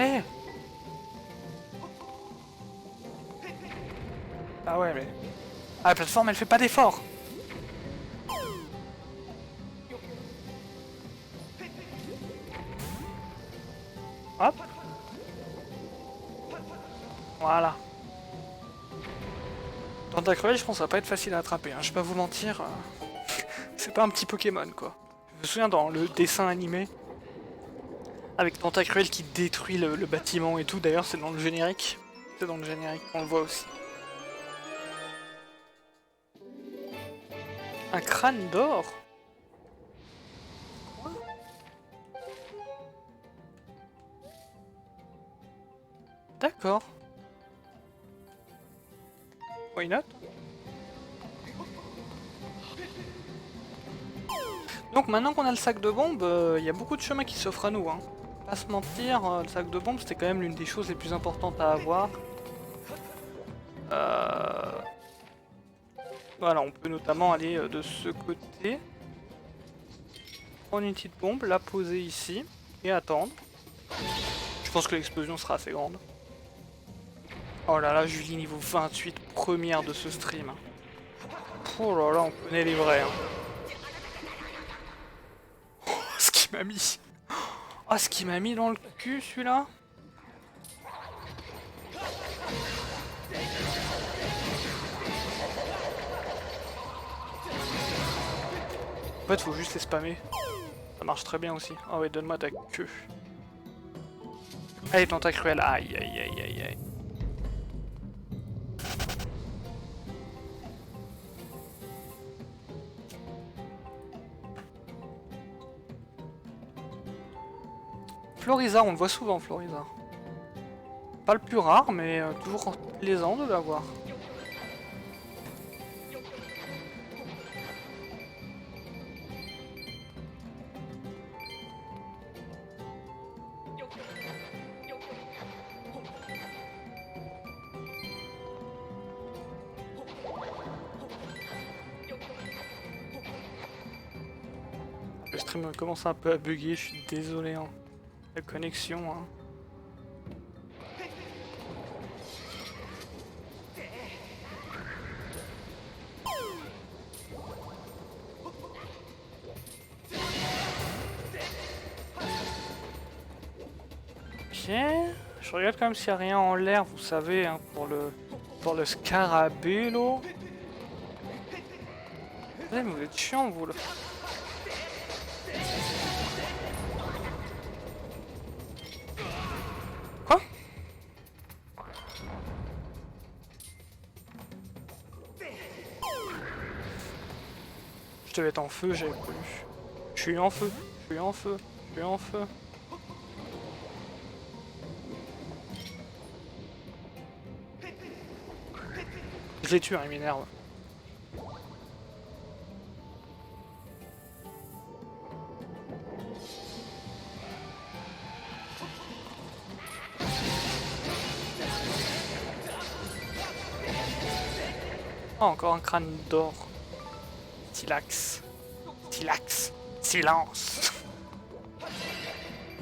Eh Ah ouais mais... Ah la plateforme elle fait pas d'effort. Hop. Voilà. Tentacruel je pense que ça va pas être facile à attraper, hein. Je vais pas vous mentir. C'est pas un petit Pokémon quoi. Je me souviens dans le dessin animé, avec Tentacruel qui détruit le bâtiment et tout, d'ailleurs c'est dans le générique. C'est dans le générique qu'on le voit aussi. Un crâne d'or? D'accord. Why not? Donc maintenant qu'on a le sac de bombes, il y a beaucoup de chemins qui s'offrent à nous. Hein. Pas se mentir, le sac de bombes c'était quand même l'une des choses les plus importantes à avoir. Voilà, on peut notamment aller de ce côté. Prendre une petite bombe, la poser ici et attendre. Je pense que l'explosion sera assez grande. Oh là là, Julie niveau 28, première de ce stream. Oh là là, on connaît les vrais. Hein. Oh, ce qu'il m'a mis. Oh, ce qu'il m'a mis dans le cul celui-là. En fait, faut juste les spammer. Ça marche très bien aussi. Ah ouais, donne-moi ta queue. Allez, tentacruel. Aïe, aïe, aïe, aïe, aïe. Floriza, on le voit souvent, Floriza. Pas le plus rare, mais toujours plaisant de l'avoir. Le stream commence un peu à bugger, je suis désolé. Hein. La connexion. Hein. Ok, je regarde quand même s'il n'y a rien en l'air, vous savez, hein, pour le scarabello. Ouais, mais vous êtes chiant, vous, là. Quoi? Je devais être en feu, j'avais pas vu. Je suis en feu, je suis en feu, je suis en feu. Je les tue, hein, ils m'énervent. Oh, encore un crâne d'or. Stylax. Stylax. Silence.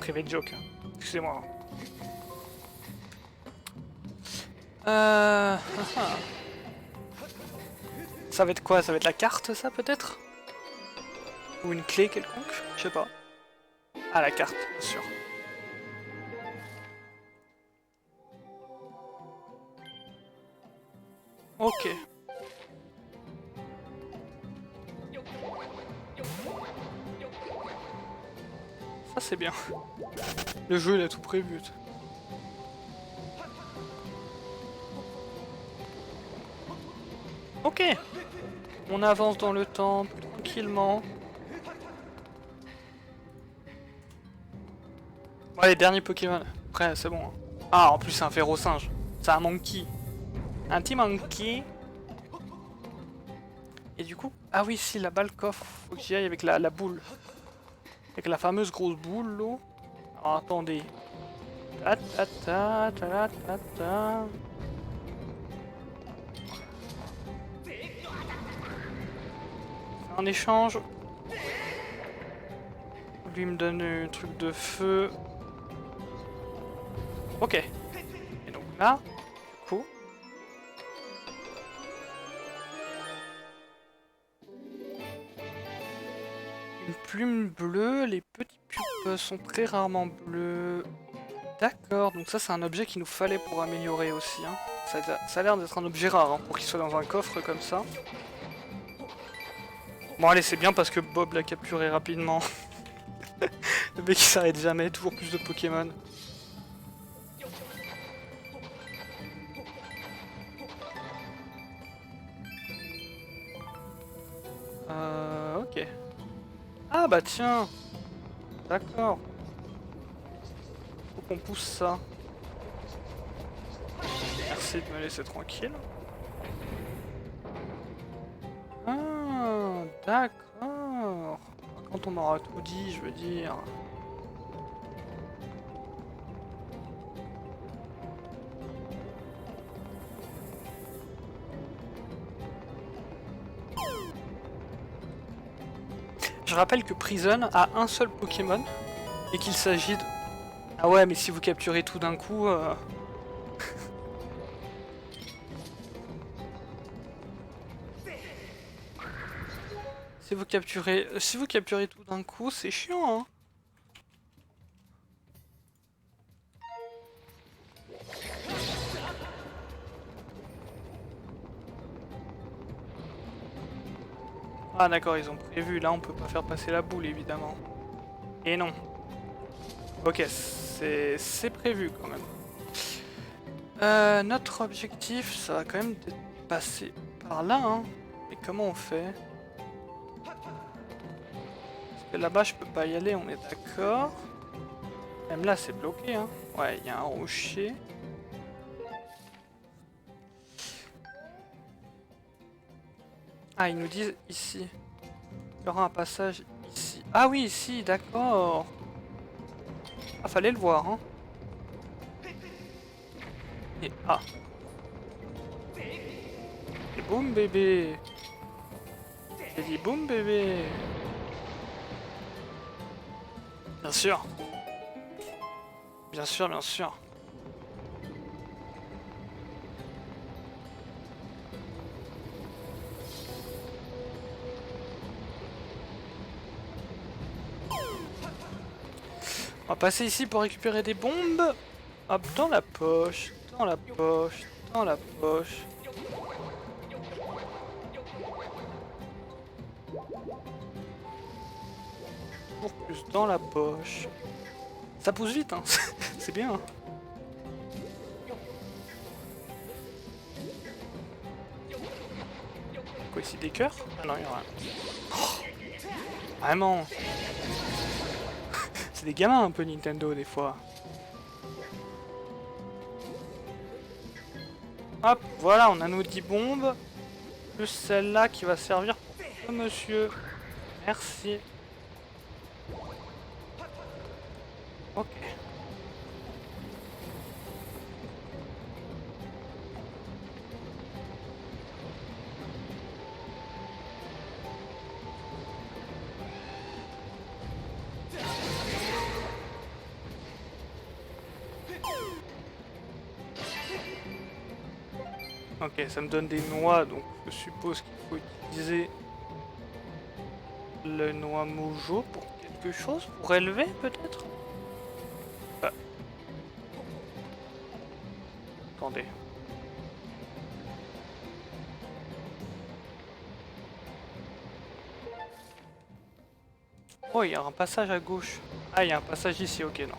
Privé de joke. Hein. Excusez-moi. Ça va être quoi? Ça va être la carte, ça, peut-être? Ou une clé quelconque? Je sais pas. Ah, la carte, bien sûr. Ok. Ça, c'est bien. Le jeu, il a tout prévu. Ok. On avance dans le temps, tranquillement. Ouais, les derniers Pokémon. Après, c'est bon. Hein. Ah, en plus, c'est un féro-singe. C'est un monkey. Un petit monkey. Et du coup... Ah oui, si, là-bas, le coffre. Faut que j'y aille avec la boule. Avec la fameuse grosse boule, là. Alors, attendez. Ta ta ta ta ta ta. En échange... Lui me donne un truc de feu. Ok. Et donc là, du coup... Une plume bleue, les petits pupes sont très rarement bleus. D'accord, donc ça c'est un objet qu'il nous fallait pour améliorer aussi. Hein. Ça a l'air d'être un objet rare hein, pour qu'il soit dans un coffre comme ça. Bon allez, c'est bien parce que Bob l'a capturé rapidement. Le mec il s'arrête jamais, toujours plus de Pokémon. Ok. Ah bah tiens. D'accord. Faut qu'on pousse ça. Merci de me laisser tranquille. Ah, d'accord. Quand on m'aura tout dit, je veux dire. Je rappelle que Prison a un seul Pokémon et qu'il s'agit de... Ah ouais, mais si vous capturez tout d'un coup... Si vous capturez tout d'un coup, c'est chiant, hein. Ah d'accord, ils ont prévu. Là, on peut pas faire passer la boule, évidemment. Et non. Ok, c'est prévu quand même. Notre objectif, ça va quand même être passer par là, hein. Mais comment on fait? Parce que là-bas, je peux pas y aller, on est d'accord. Même là, c'est bloqué, hein. Ouais, il y a un rocher. Ah, ils nous disent ici. Il y aura un passage ici. Ah oui, ici, d'accord. Ah, fallait le voir, hein. Et ah. Et boum, bébé. J'ai dit boum, bébé. Bien sûr. Bien sûr, bien sûr. On va passer ici pour récupérer des bombes. Hop, dans la poche, dans la poche, dans la poche. Pour plus dans la poche. Ça pousse vite, hein. C'est bien. Quoi ici, des cœurs? Ah non, il y en a rien. Oh, vraiment. C'est des gamins un peu Nintendo des fois. Hop, voilà, on a nos 10 bombes. Plus celle-là qui va servir pour ce monsieur. Merci. Ok. Ok, ça me donne des noix, donc je suppose qu'il faut utiliser le noix mojo pour quelque chose, pour élever peut-être. Attendez. Oh, il y a un passage à gauche. Ah, il y a un passage ici, ok, non.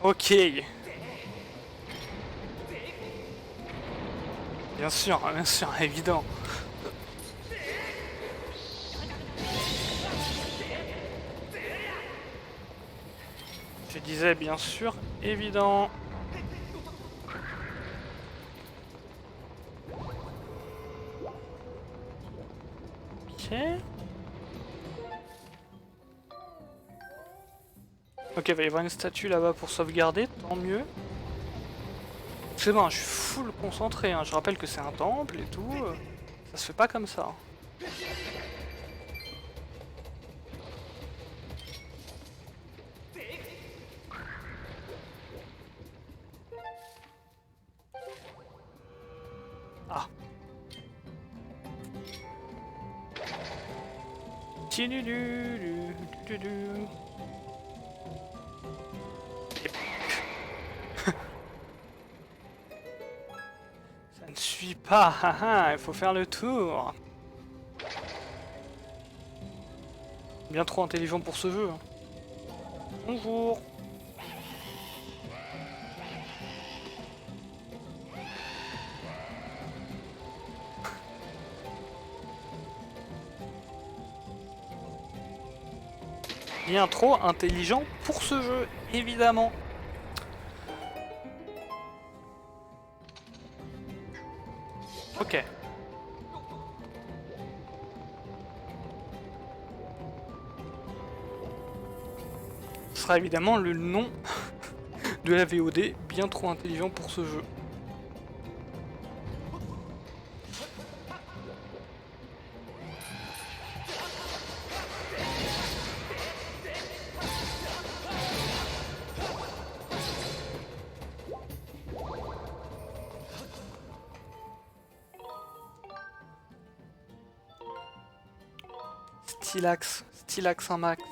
Ok. Bien sûr, évident. Je disais bien sûr, évident. Ok. Ok, il va y avoir une statue là-bas pour sauvegarder, tant mieux. C'est bon, je suis full concentré, hein. Je rappelle que c'est un temple et tout. Ça se fait pas comme ça. Ah. Ça ne suit pas, haha, il faut faire le tour. Bien trop intelligent pour ce jeu. Hein. Bonjour. Bien trop intelligent pour ce jeu, évidemment. Ok. Ce sera évidemment le nom de la VOD, bien trop intelligent pour ce jeu. Stylax un max.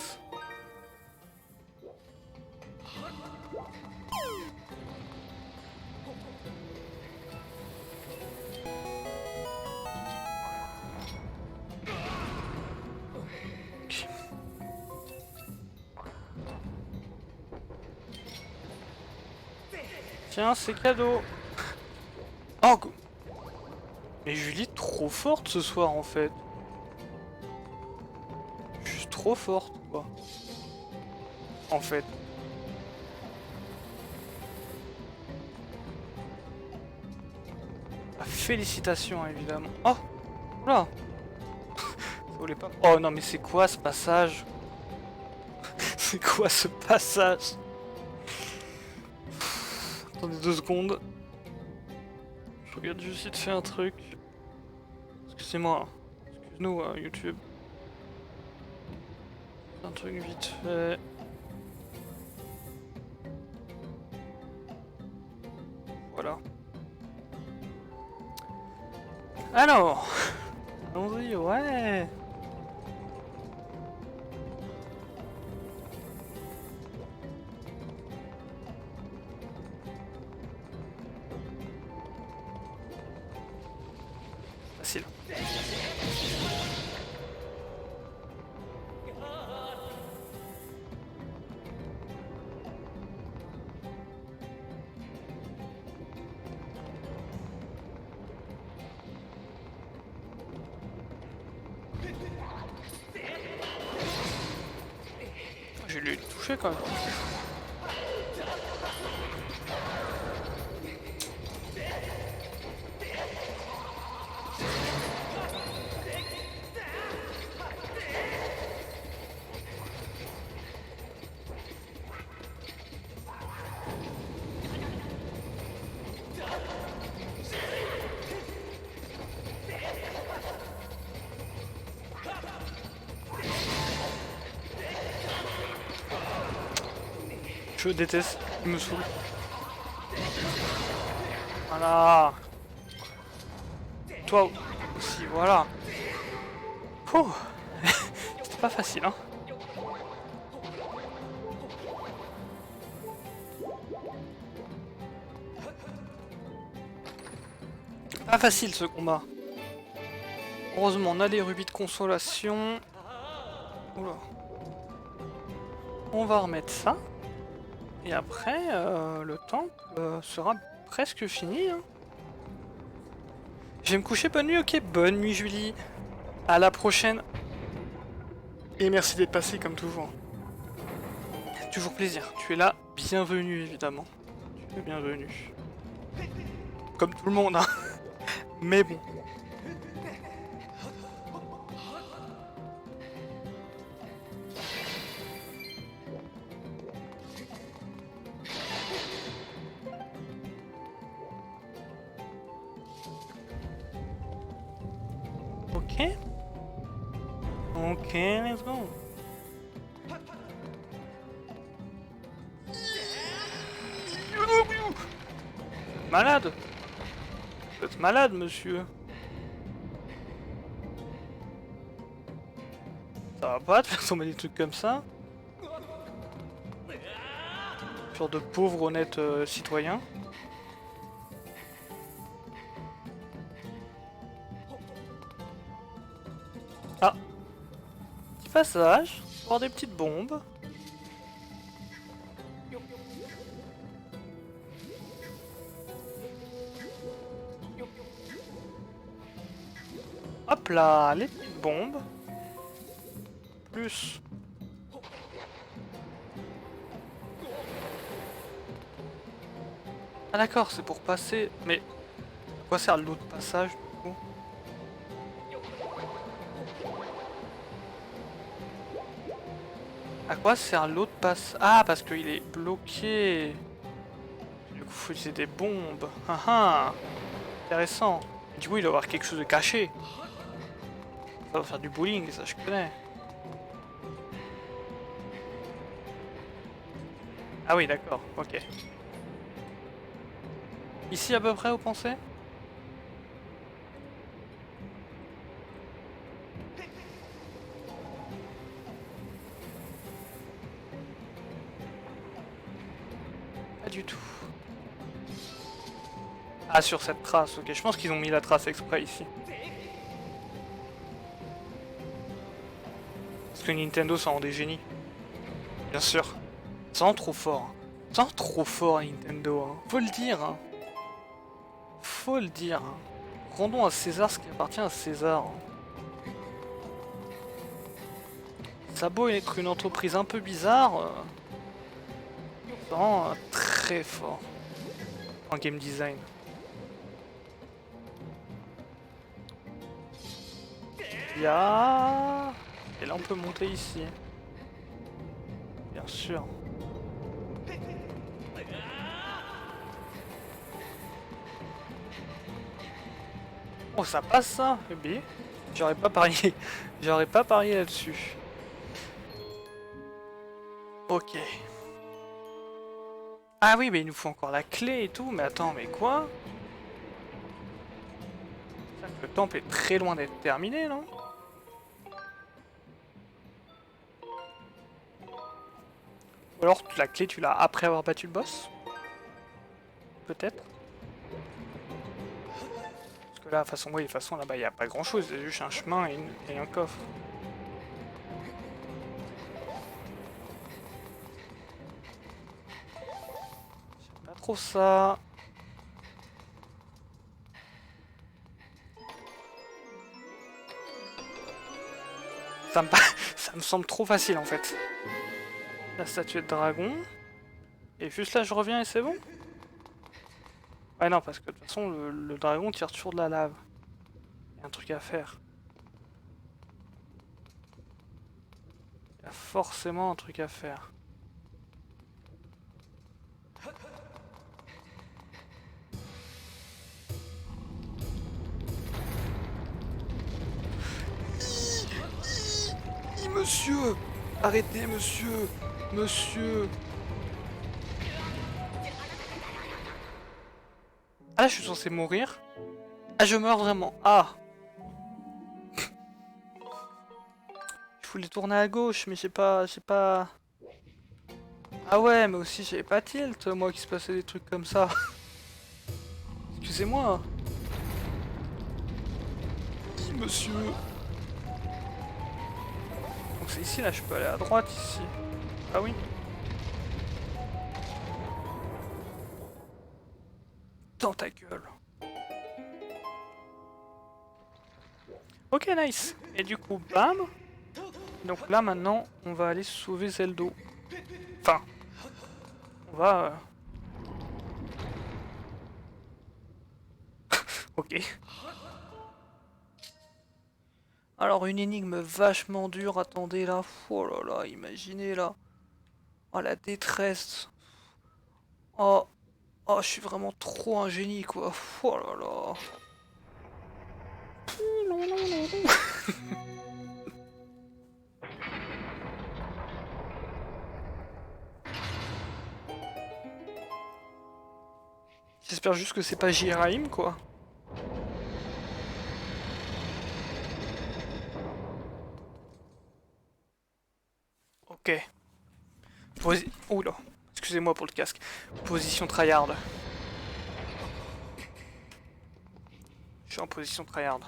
Tiens, c'est cadeau. Oh, mais Julie, trop forte ce soir en fait. Juste trop forte, quoi. En fait. Ah, félicitations, évidemment. Oh, là. Ça voulait pas. Oh non, mais c'est quoi ce passage? C'est quoi ce passage? Attendez 2 secondes. Je regarde juste vite fait un truc. Excusez-moi. Excuse-nous, YouTube. Un truc vite fait. Voilà. Alors, allons-y, ouais. Facile. J'ai lui touché quand même. Je déteste, il me saoule. Voilà. Toi aussi, voilà. Pouh. C'était pas facile, hein. Pas facile ce combat. Heureusement, on a les rubis de consolation. Oula. On va remettre ça. Et après, le temple sera presque fini. Hein. Je vais me coucher, bonne nuit, ok? Bonne nuit, Julie. À la prochaine. Et merci d'être passé comme toujours. Toujours plaisir. Tu es là, bienvenue évidemment. Tu es bienvenue. Comme tout le monde, hein. Mais bon. Ok. Ok, let's go. Malade. Vous êtes malade, monsieur. Ça va pas de faire tomber des trucs comme ça. Sur de pauvres honnêtes citoyens. Ah. Petit passage. Voir des petites bombes. Hop là, les petites bombes. Plus. Ah d'accord, c'est pour passer. Mais à quoi sert l'autre passage du coup? À quoi sert l'autre passage? Ah, parce qu'il est bloqué. Du coup, faut utiliser des bombes. Ah ah. Intéressant. Du coup, il doit y avoir quelque chose de caché. Ça va faire du bowling, ça je connais. Ah oui, d'accord, ok. Ici à peu près, vous pensez? Pas du tout. Ah, sur cette trace, ok. Je pense qu'ils ont mis la trace exprès ici. Parce que Nintendo, ça rend des génies. Bien sûr. Ça rend trop fort. Putain, trop fort Nintendo, hein. Faut le dire, hein. Faut le dire, hein. Rendons à César ce qui appartient à César. Ça a beau être une entreprise un peu bizarre, vraiment très fort en game design. Il y a... Et là on peut monter ici. Bien sûr. Oh ça passe ça, eh bien. J'aurais pas parié. J'aurais pas parié là-dessus. Ok. Ah oui, mais il nous faut encore la clé et tout. Mais attends, mais quoi? Le temple est très loin d'être terminé, non? Ou alors la clé tu l'as après avoir battu le boss? Peut-être? Parce que là, de toute façon, oui, de toute façon là-bas il n'y a pas grand chose, il y a juste un chemin et un coffre. J'aime pas trop ça. Ça me semble trop facile en fait. La statue de dragon. Et juste là je reviens et c'est bon? Ouais non parce que de toute façon le dragon tire toujours de la lave. Il y a un truc à faire. Il y a forcément un truc à faire. Monsieur! Arrêtez monsieur! Monsieur! Ah là je suis censé mourir? Ah je meurs vraiment! Ah! Je voulais tourner à gauche mais j'ai pas... Ah ouais mais aussi j'avais pas tilt moi qui se passait des trucs comme ça. Excusez-moi. Monsieur. Donc c'est ici là, je peux aller à droite ici. Ah oui. Dans ta gueule. Ok nice. Et du coup bam. Donc là maintenant on va aller sauver Zeldo. Enfin. On va... Ok. Alors une énigme vachement dure, attendez là. Oh là là, imaginez là. Oh la détresse. Oh. Oh, je suis vraiment trop un génie quoi. Oh là là. J'espère juste que c'est pas Jiraim quoi. Ok. Oula. Excusez-moi pour le casque. Position tryhard. Je suis en position tryhard.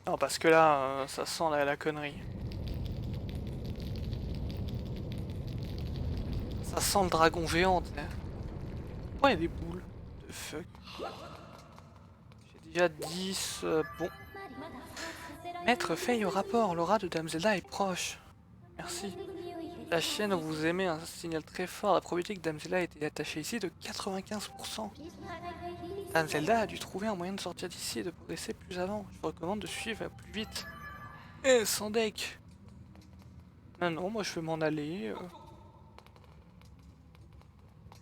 Non parce que là, ça sent la connerie. Ça sent le dragon géant, t'sais. Oh, il y a des boules. De fuck. J'ai déjà 10. Bon. Maître Fei au rapport. L'aura de Dame Zelda est proche. Merci. La chienne vous aimez un signal très fort. La probabilité que Dame Zelda ait été attachée ici est de 95%. Dame Zelda a dû trouver un moyen de sortir d'ici et de progresser plus avant. Je vous recommande de suivre plus vite. Eh, sans deck. Non, non, moi je vais m'en aller.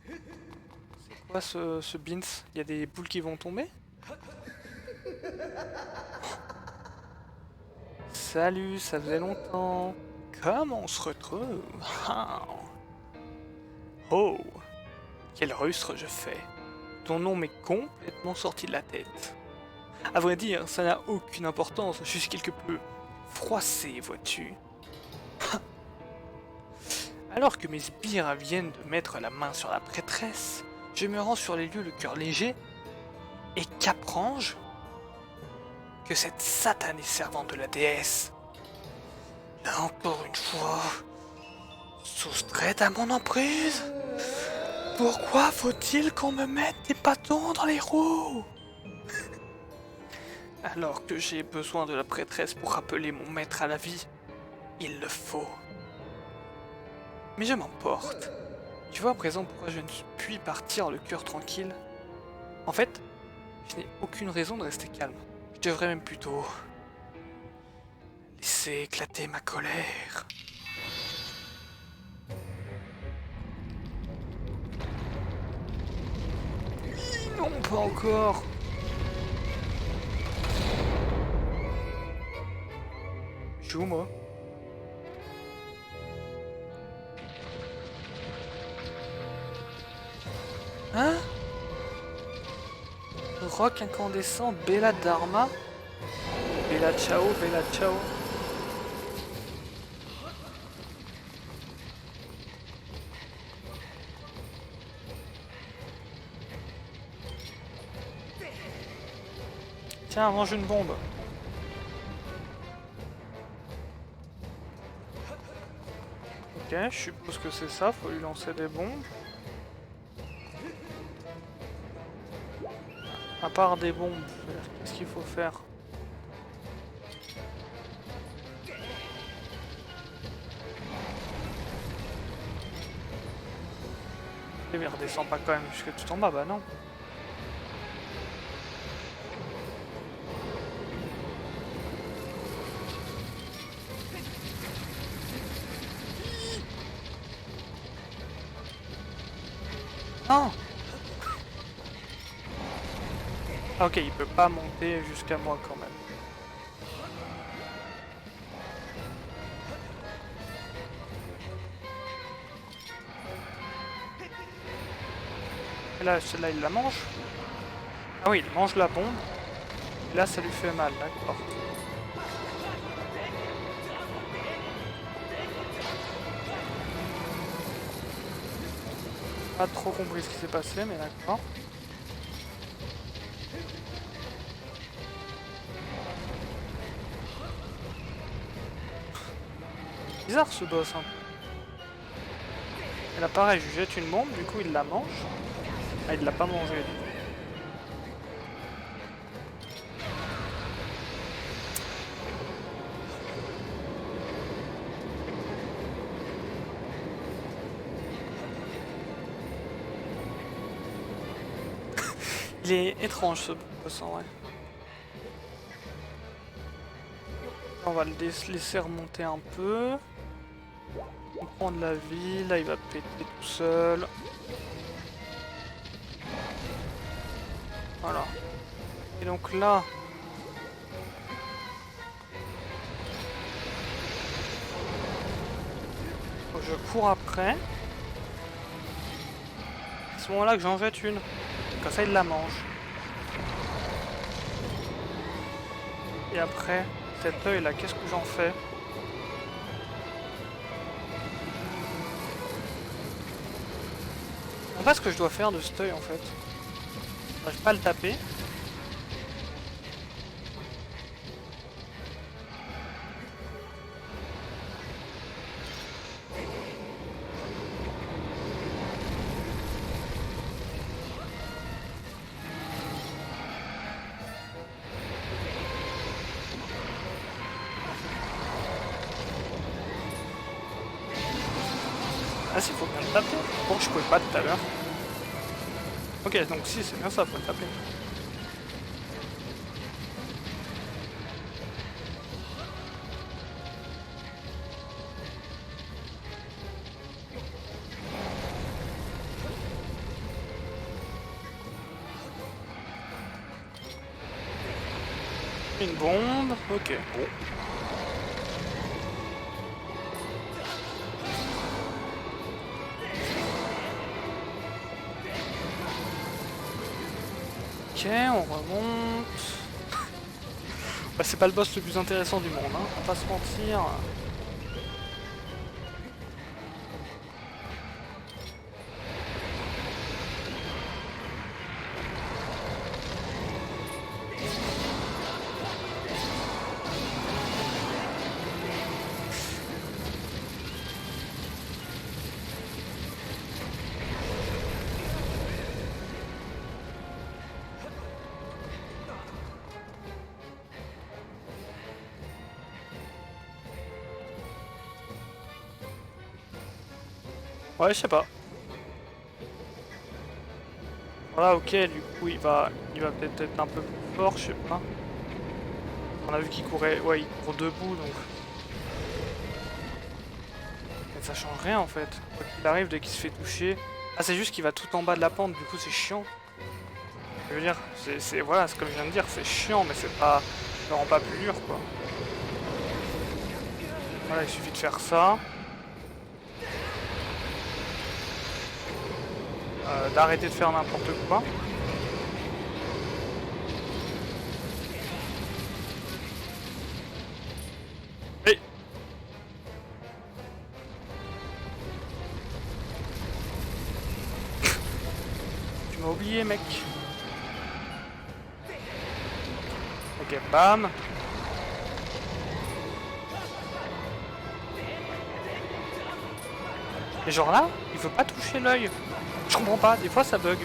C'est quoi ce Beans? Il y a des boules qui vont tomber? Salut, ça faisait longtemps. Comment on se retrouve? Oh, quel rustre je fais. Ton nom m'est complètement sorti de la tête. À vrai dire, ça n'a aucune importance, je suis quelque peu froissé, vois-tu. Alors que mes sbires viennent de mettre la main sur la prêtresse, je me rends sur les lieux le cœur léger, et qu'apprends-je? Que cette satanée servante de la déesse, là encore une fois, Soustraite à mon emprise? Pourquoi faut-il qu'on me mette des bâtons dans les roues? Alors que j'ai besoin de la prêtresse pour rappeler mon maître à la vie, il le faut. Mais je m'emporte. Tu vois à présent pourquoi je ne puis partir le cœur tranquille? En fait, je n'ai aucune raison de rester calme. Je devrais même plutôt laisser éclater ma colère. Non, pas encore. Je suis où, moi? Hein? Roc incandescent, Bella Dharma? Bella Ciao, Bella Ciao. Tiens, mange une bombe. Ok, je suppose que c'est ça, faut lui lancer des bombes. À part des bombes, qu'est-ce qu'il faut faire? Eh mais redescends pas quand même jusqu'à tout en bas, bah non. Non. Ah, ok, il peut pas monter jusqu'à moi quand même. Et là, celle-là, il la mange. Ah oui, il mange la bombe. Et là, ça lui fait mal, d'accord. Pas trop compris ce qui s'est passé, mais d'accord. Bizarre ce boss, hein. Et là, pareil, je lui jette une bombe, du coup, il la mange. Ah, il l'a pas mangé, du coup. Il est étrange ce boss en vrai. On va le laisser remonter un peu. On prend de la vie, là il va péter tout seul. Voilà. Et donc là... Faut que je cours après. C'est à ce moment-là que j'en jette une. Comme ça il la mange. Et après, cet œil là, qu'est-ce que j'en fais? Je sais pas ce que je dois faire de cet œil en fait. J'arrive pas à le taper. Ah si, faut bien le taper. Bon, je pouvais pas tout à l'heure. Ok, donc si, c'est bien ça, faut le taper. Une bombe, ok. Bon. Ok, on remonte. Bah, c'est pas le boss le plus intéressant du monde, hein, on va pas se mentir. Ouais, je sais pas. Voilà, ok, du coup, il va peut-être être un peu plus fort, je sais pas. On a vu qu'il courait, ouais, il court debout, donc... Mais ça change rien, en fait. Quoi qu'il arrive, dès qu'il se fait toucher... Ah, c'est juste qu'il va tout en bas de la pente, du coup, c'est chiant. Je veux dire, voilà, c'est comme je viens de dire, c'est chiant, mais c'est pas... Ça le rend pas plus dur, quoi. Voilà, il suffit de faire ça. D'arrêter de faire n'importe quoi. Et... Tu m'as oublié, mec. Ok, bam. Et genre là, il veut pas toucher l'œil. Je comprends pas, des fois ça bug.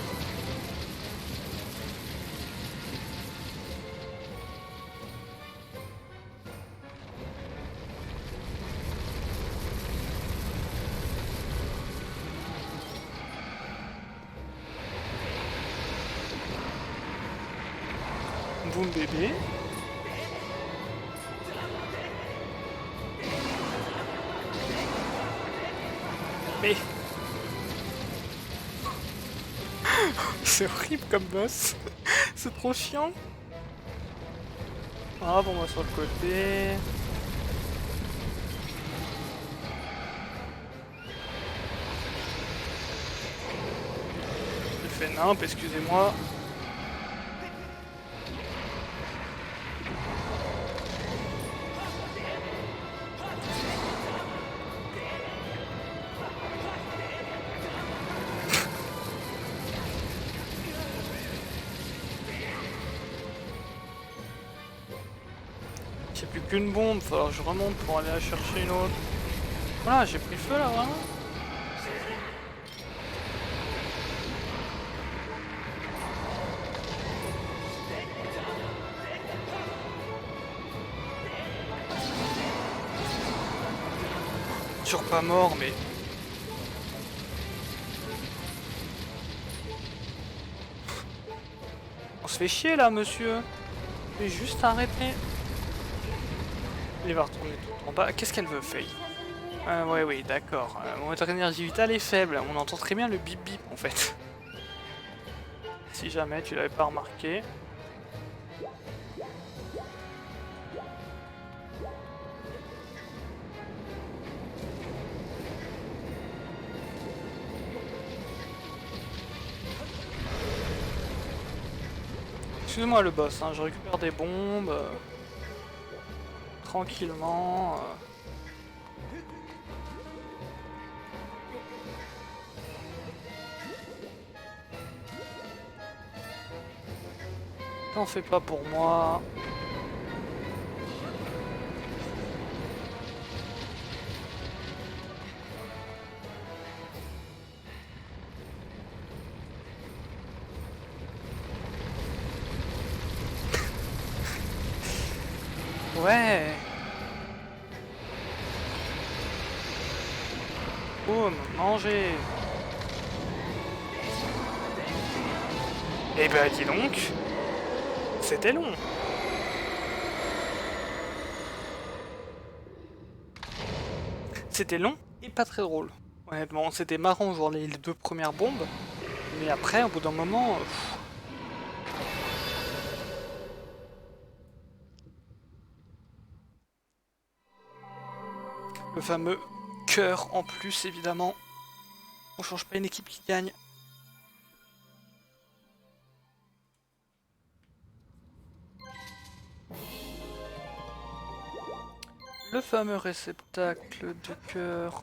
Boum bébé. Mais... C'est horrible comme boss. C'est trop chiant. Ah bon, moi sur le côté. J'ai fait nimp, excusez-moi. J'ai plus qu'une bombe, faut alors que je remonte pour aller la chercher une autre. Voilà, j'ai pris feu là, vraiment. Toujours pas mort, mais... On se fait chier là, monsieur. Je vais juste arrêter. Il va retourner tout en bas. Qu'est-ce qu'elle veut, Faye? Ouais, oui, d'accord. Mon énergie vitale est faible. On entend très bien le bip bip en fait. Si jamais tu l'avais pas remarqué. Excusez-moi le boss, hein, je récupère des bombes. Tranquillement. T'en fais pas pour moi. Ouais. Boum, manger. Eh ben dis donc. C'était long. C'était long et pas très drôle. Honnêtement, c'était marrant genre les deux premières bombes. Mais après, au bout d'un moment... le fameux cœur en plus, évidemment. On change pas une équipe qui gagne. Le fameux réceptacle de cœur.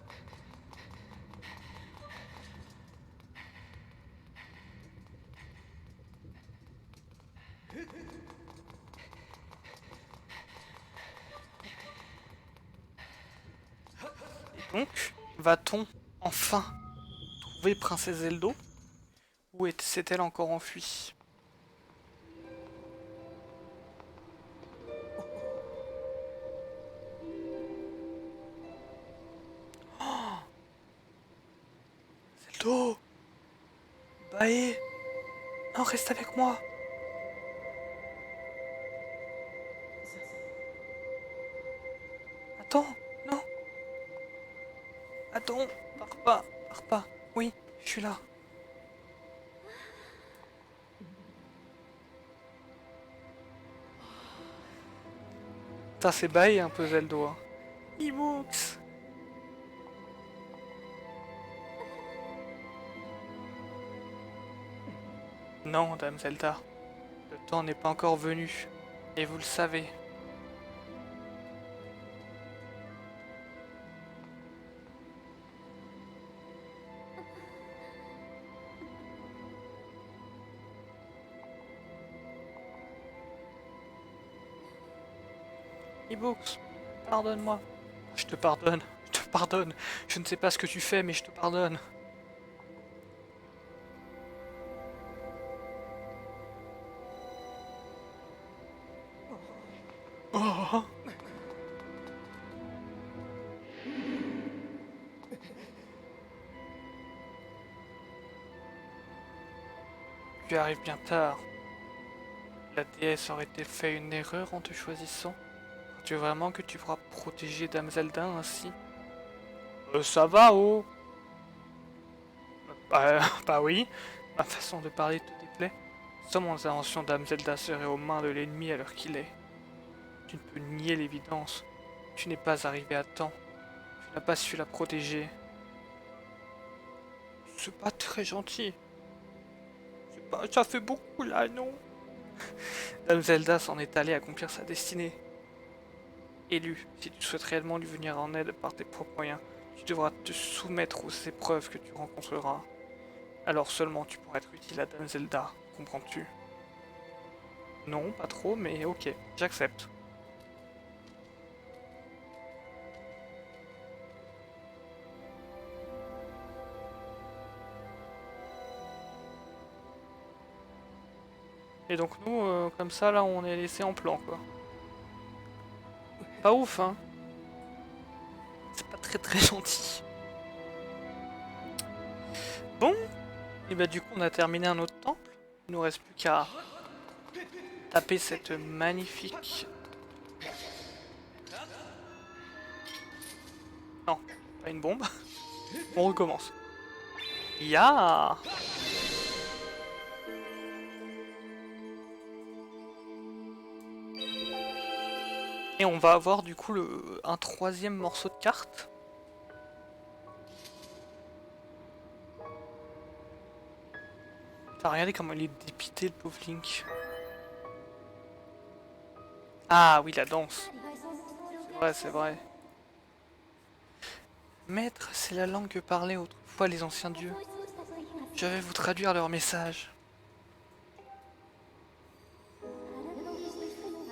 Et donc, va-t-on enfin trouver Princesse Zelda? Où s'est-elle encore enfuie? Plutôt. Bae. Non, reste avec moi. Attends, non. Attends, pars pas, pars pas. Oui, je suis là. Putain, c'est Bae un peu Zeldo. Hein. Imux. Non, Dame Zelda. Le temps n'est pas encore venu. Et vous le savez. Ibooks, pardonne-moi. Je te pardonne, je te pardonne. Je ne sais pas ce que tu fais, mais je te pardonne. Oh. Tu arrives bien tard. La déesse aurait-elle fait une erreur en te choisissant? Crois-tu vraiment que tu pourras protéger Dame Zelda ainsi? Ça va, oh! Bah oui, ma façon de parler te déplaît. Sans mon intervention, Dame Zelda serait aux mains de l'ennemi à l'heure qu'il est. Tu ne peux nier l'évidence. Tu n'es pas arrivé à temps. Tu n'as pas su la protéger. C'est pas très gentil. Ça fait beaucoup là, non? Dame Zelda s'en est allée accomplir sa destinée. Élu, si tu souhaites réellement lui venir en aide par tes propres moyens, tu devras te soumettre aux épreuves que tu rencontreras. Alors seulement tu pourras être utile à Dame Zelda, comprends-tu? Non, pas trop, mais ok, j'accepte. Et donc nous, comme ça, là, on est laissé en plan, quoi. Pas ouf, hein. C'est pas très très gentil. Bon, et bah du coup, on a terminé un autre temple. Il nous reste plus qu'à taper cette magnifique... Non, pas une bombe. On recommence. Ya. Et on va avoir du coup un troisième morceau de carte. T'as regardé comment il est dépité le pauvre Link. Ah oui, la danse. C'est vrai, c'est vrai. Maître, c'est la langue que parlaient autrefois les anciens dieux. Je vais vous traduire leur message.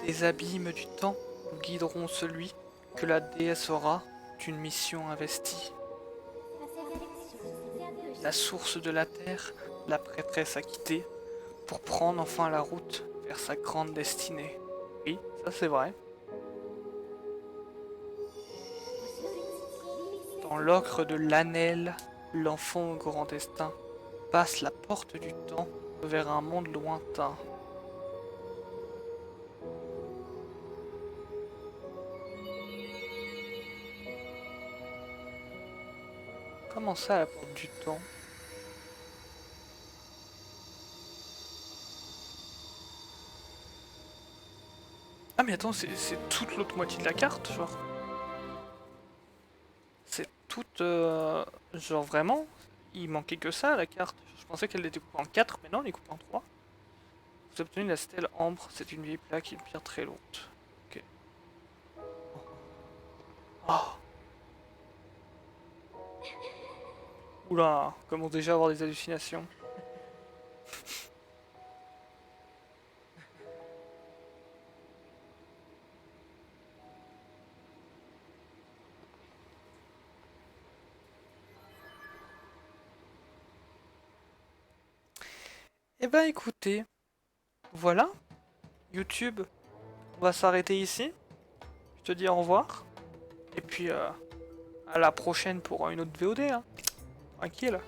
Des abîmes du temps guideront celui que la déesse aura d'une mission investie. La source de la terre, la prêtresse a quitté pour prendre enfin la route vers sa grande destinée. Oui, ça c'est vrai. Dans l'ocre de l'Anel, l'enfant au grand destin passe la porte du temps vers un monde lointain. Comment ça, la porte du temps? Ah mais attends, c'est toute l'autre moitié de la carte, genre. C'est toute... genre vraiment, il manquait que ça, la carte. Je pensais qu'elle était coupée en 4, mais non, elle est coupée en 3. Vous avez obtenu la stèle ambre, c'est une vieille plaque et une pierre très lourde. Ok. Oh. Oula, on commence déjà à avoir des hallucinations. Eh ben écoutez, voilà, YouTube, on va s'arrêter ici. Je te dis au revoir. Et puis à la prochaine pour une autre VOD, hein. Tranquille.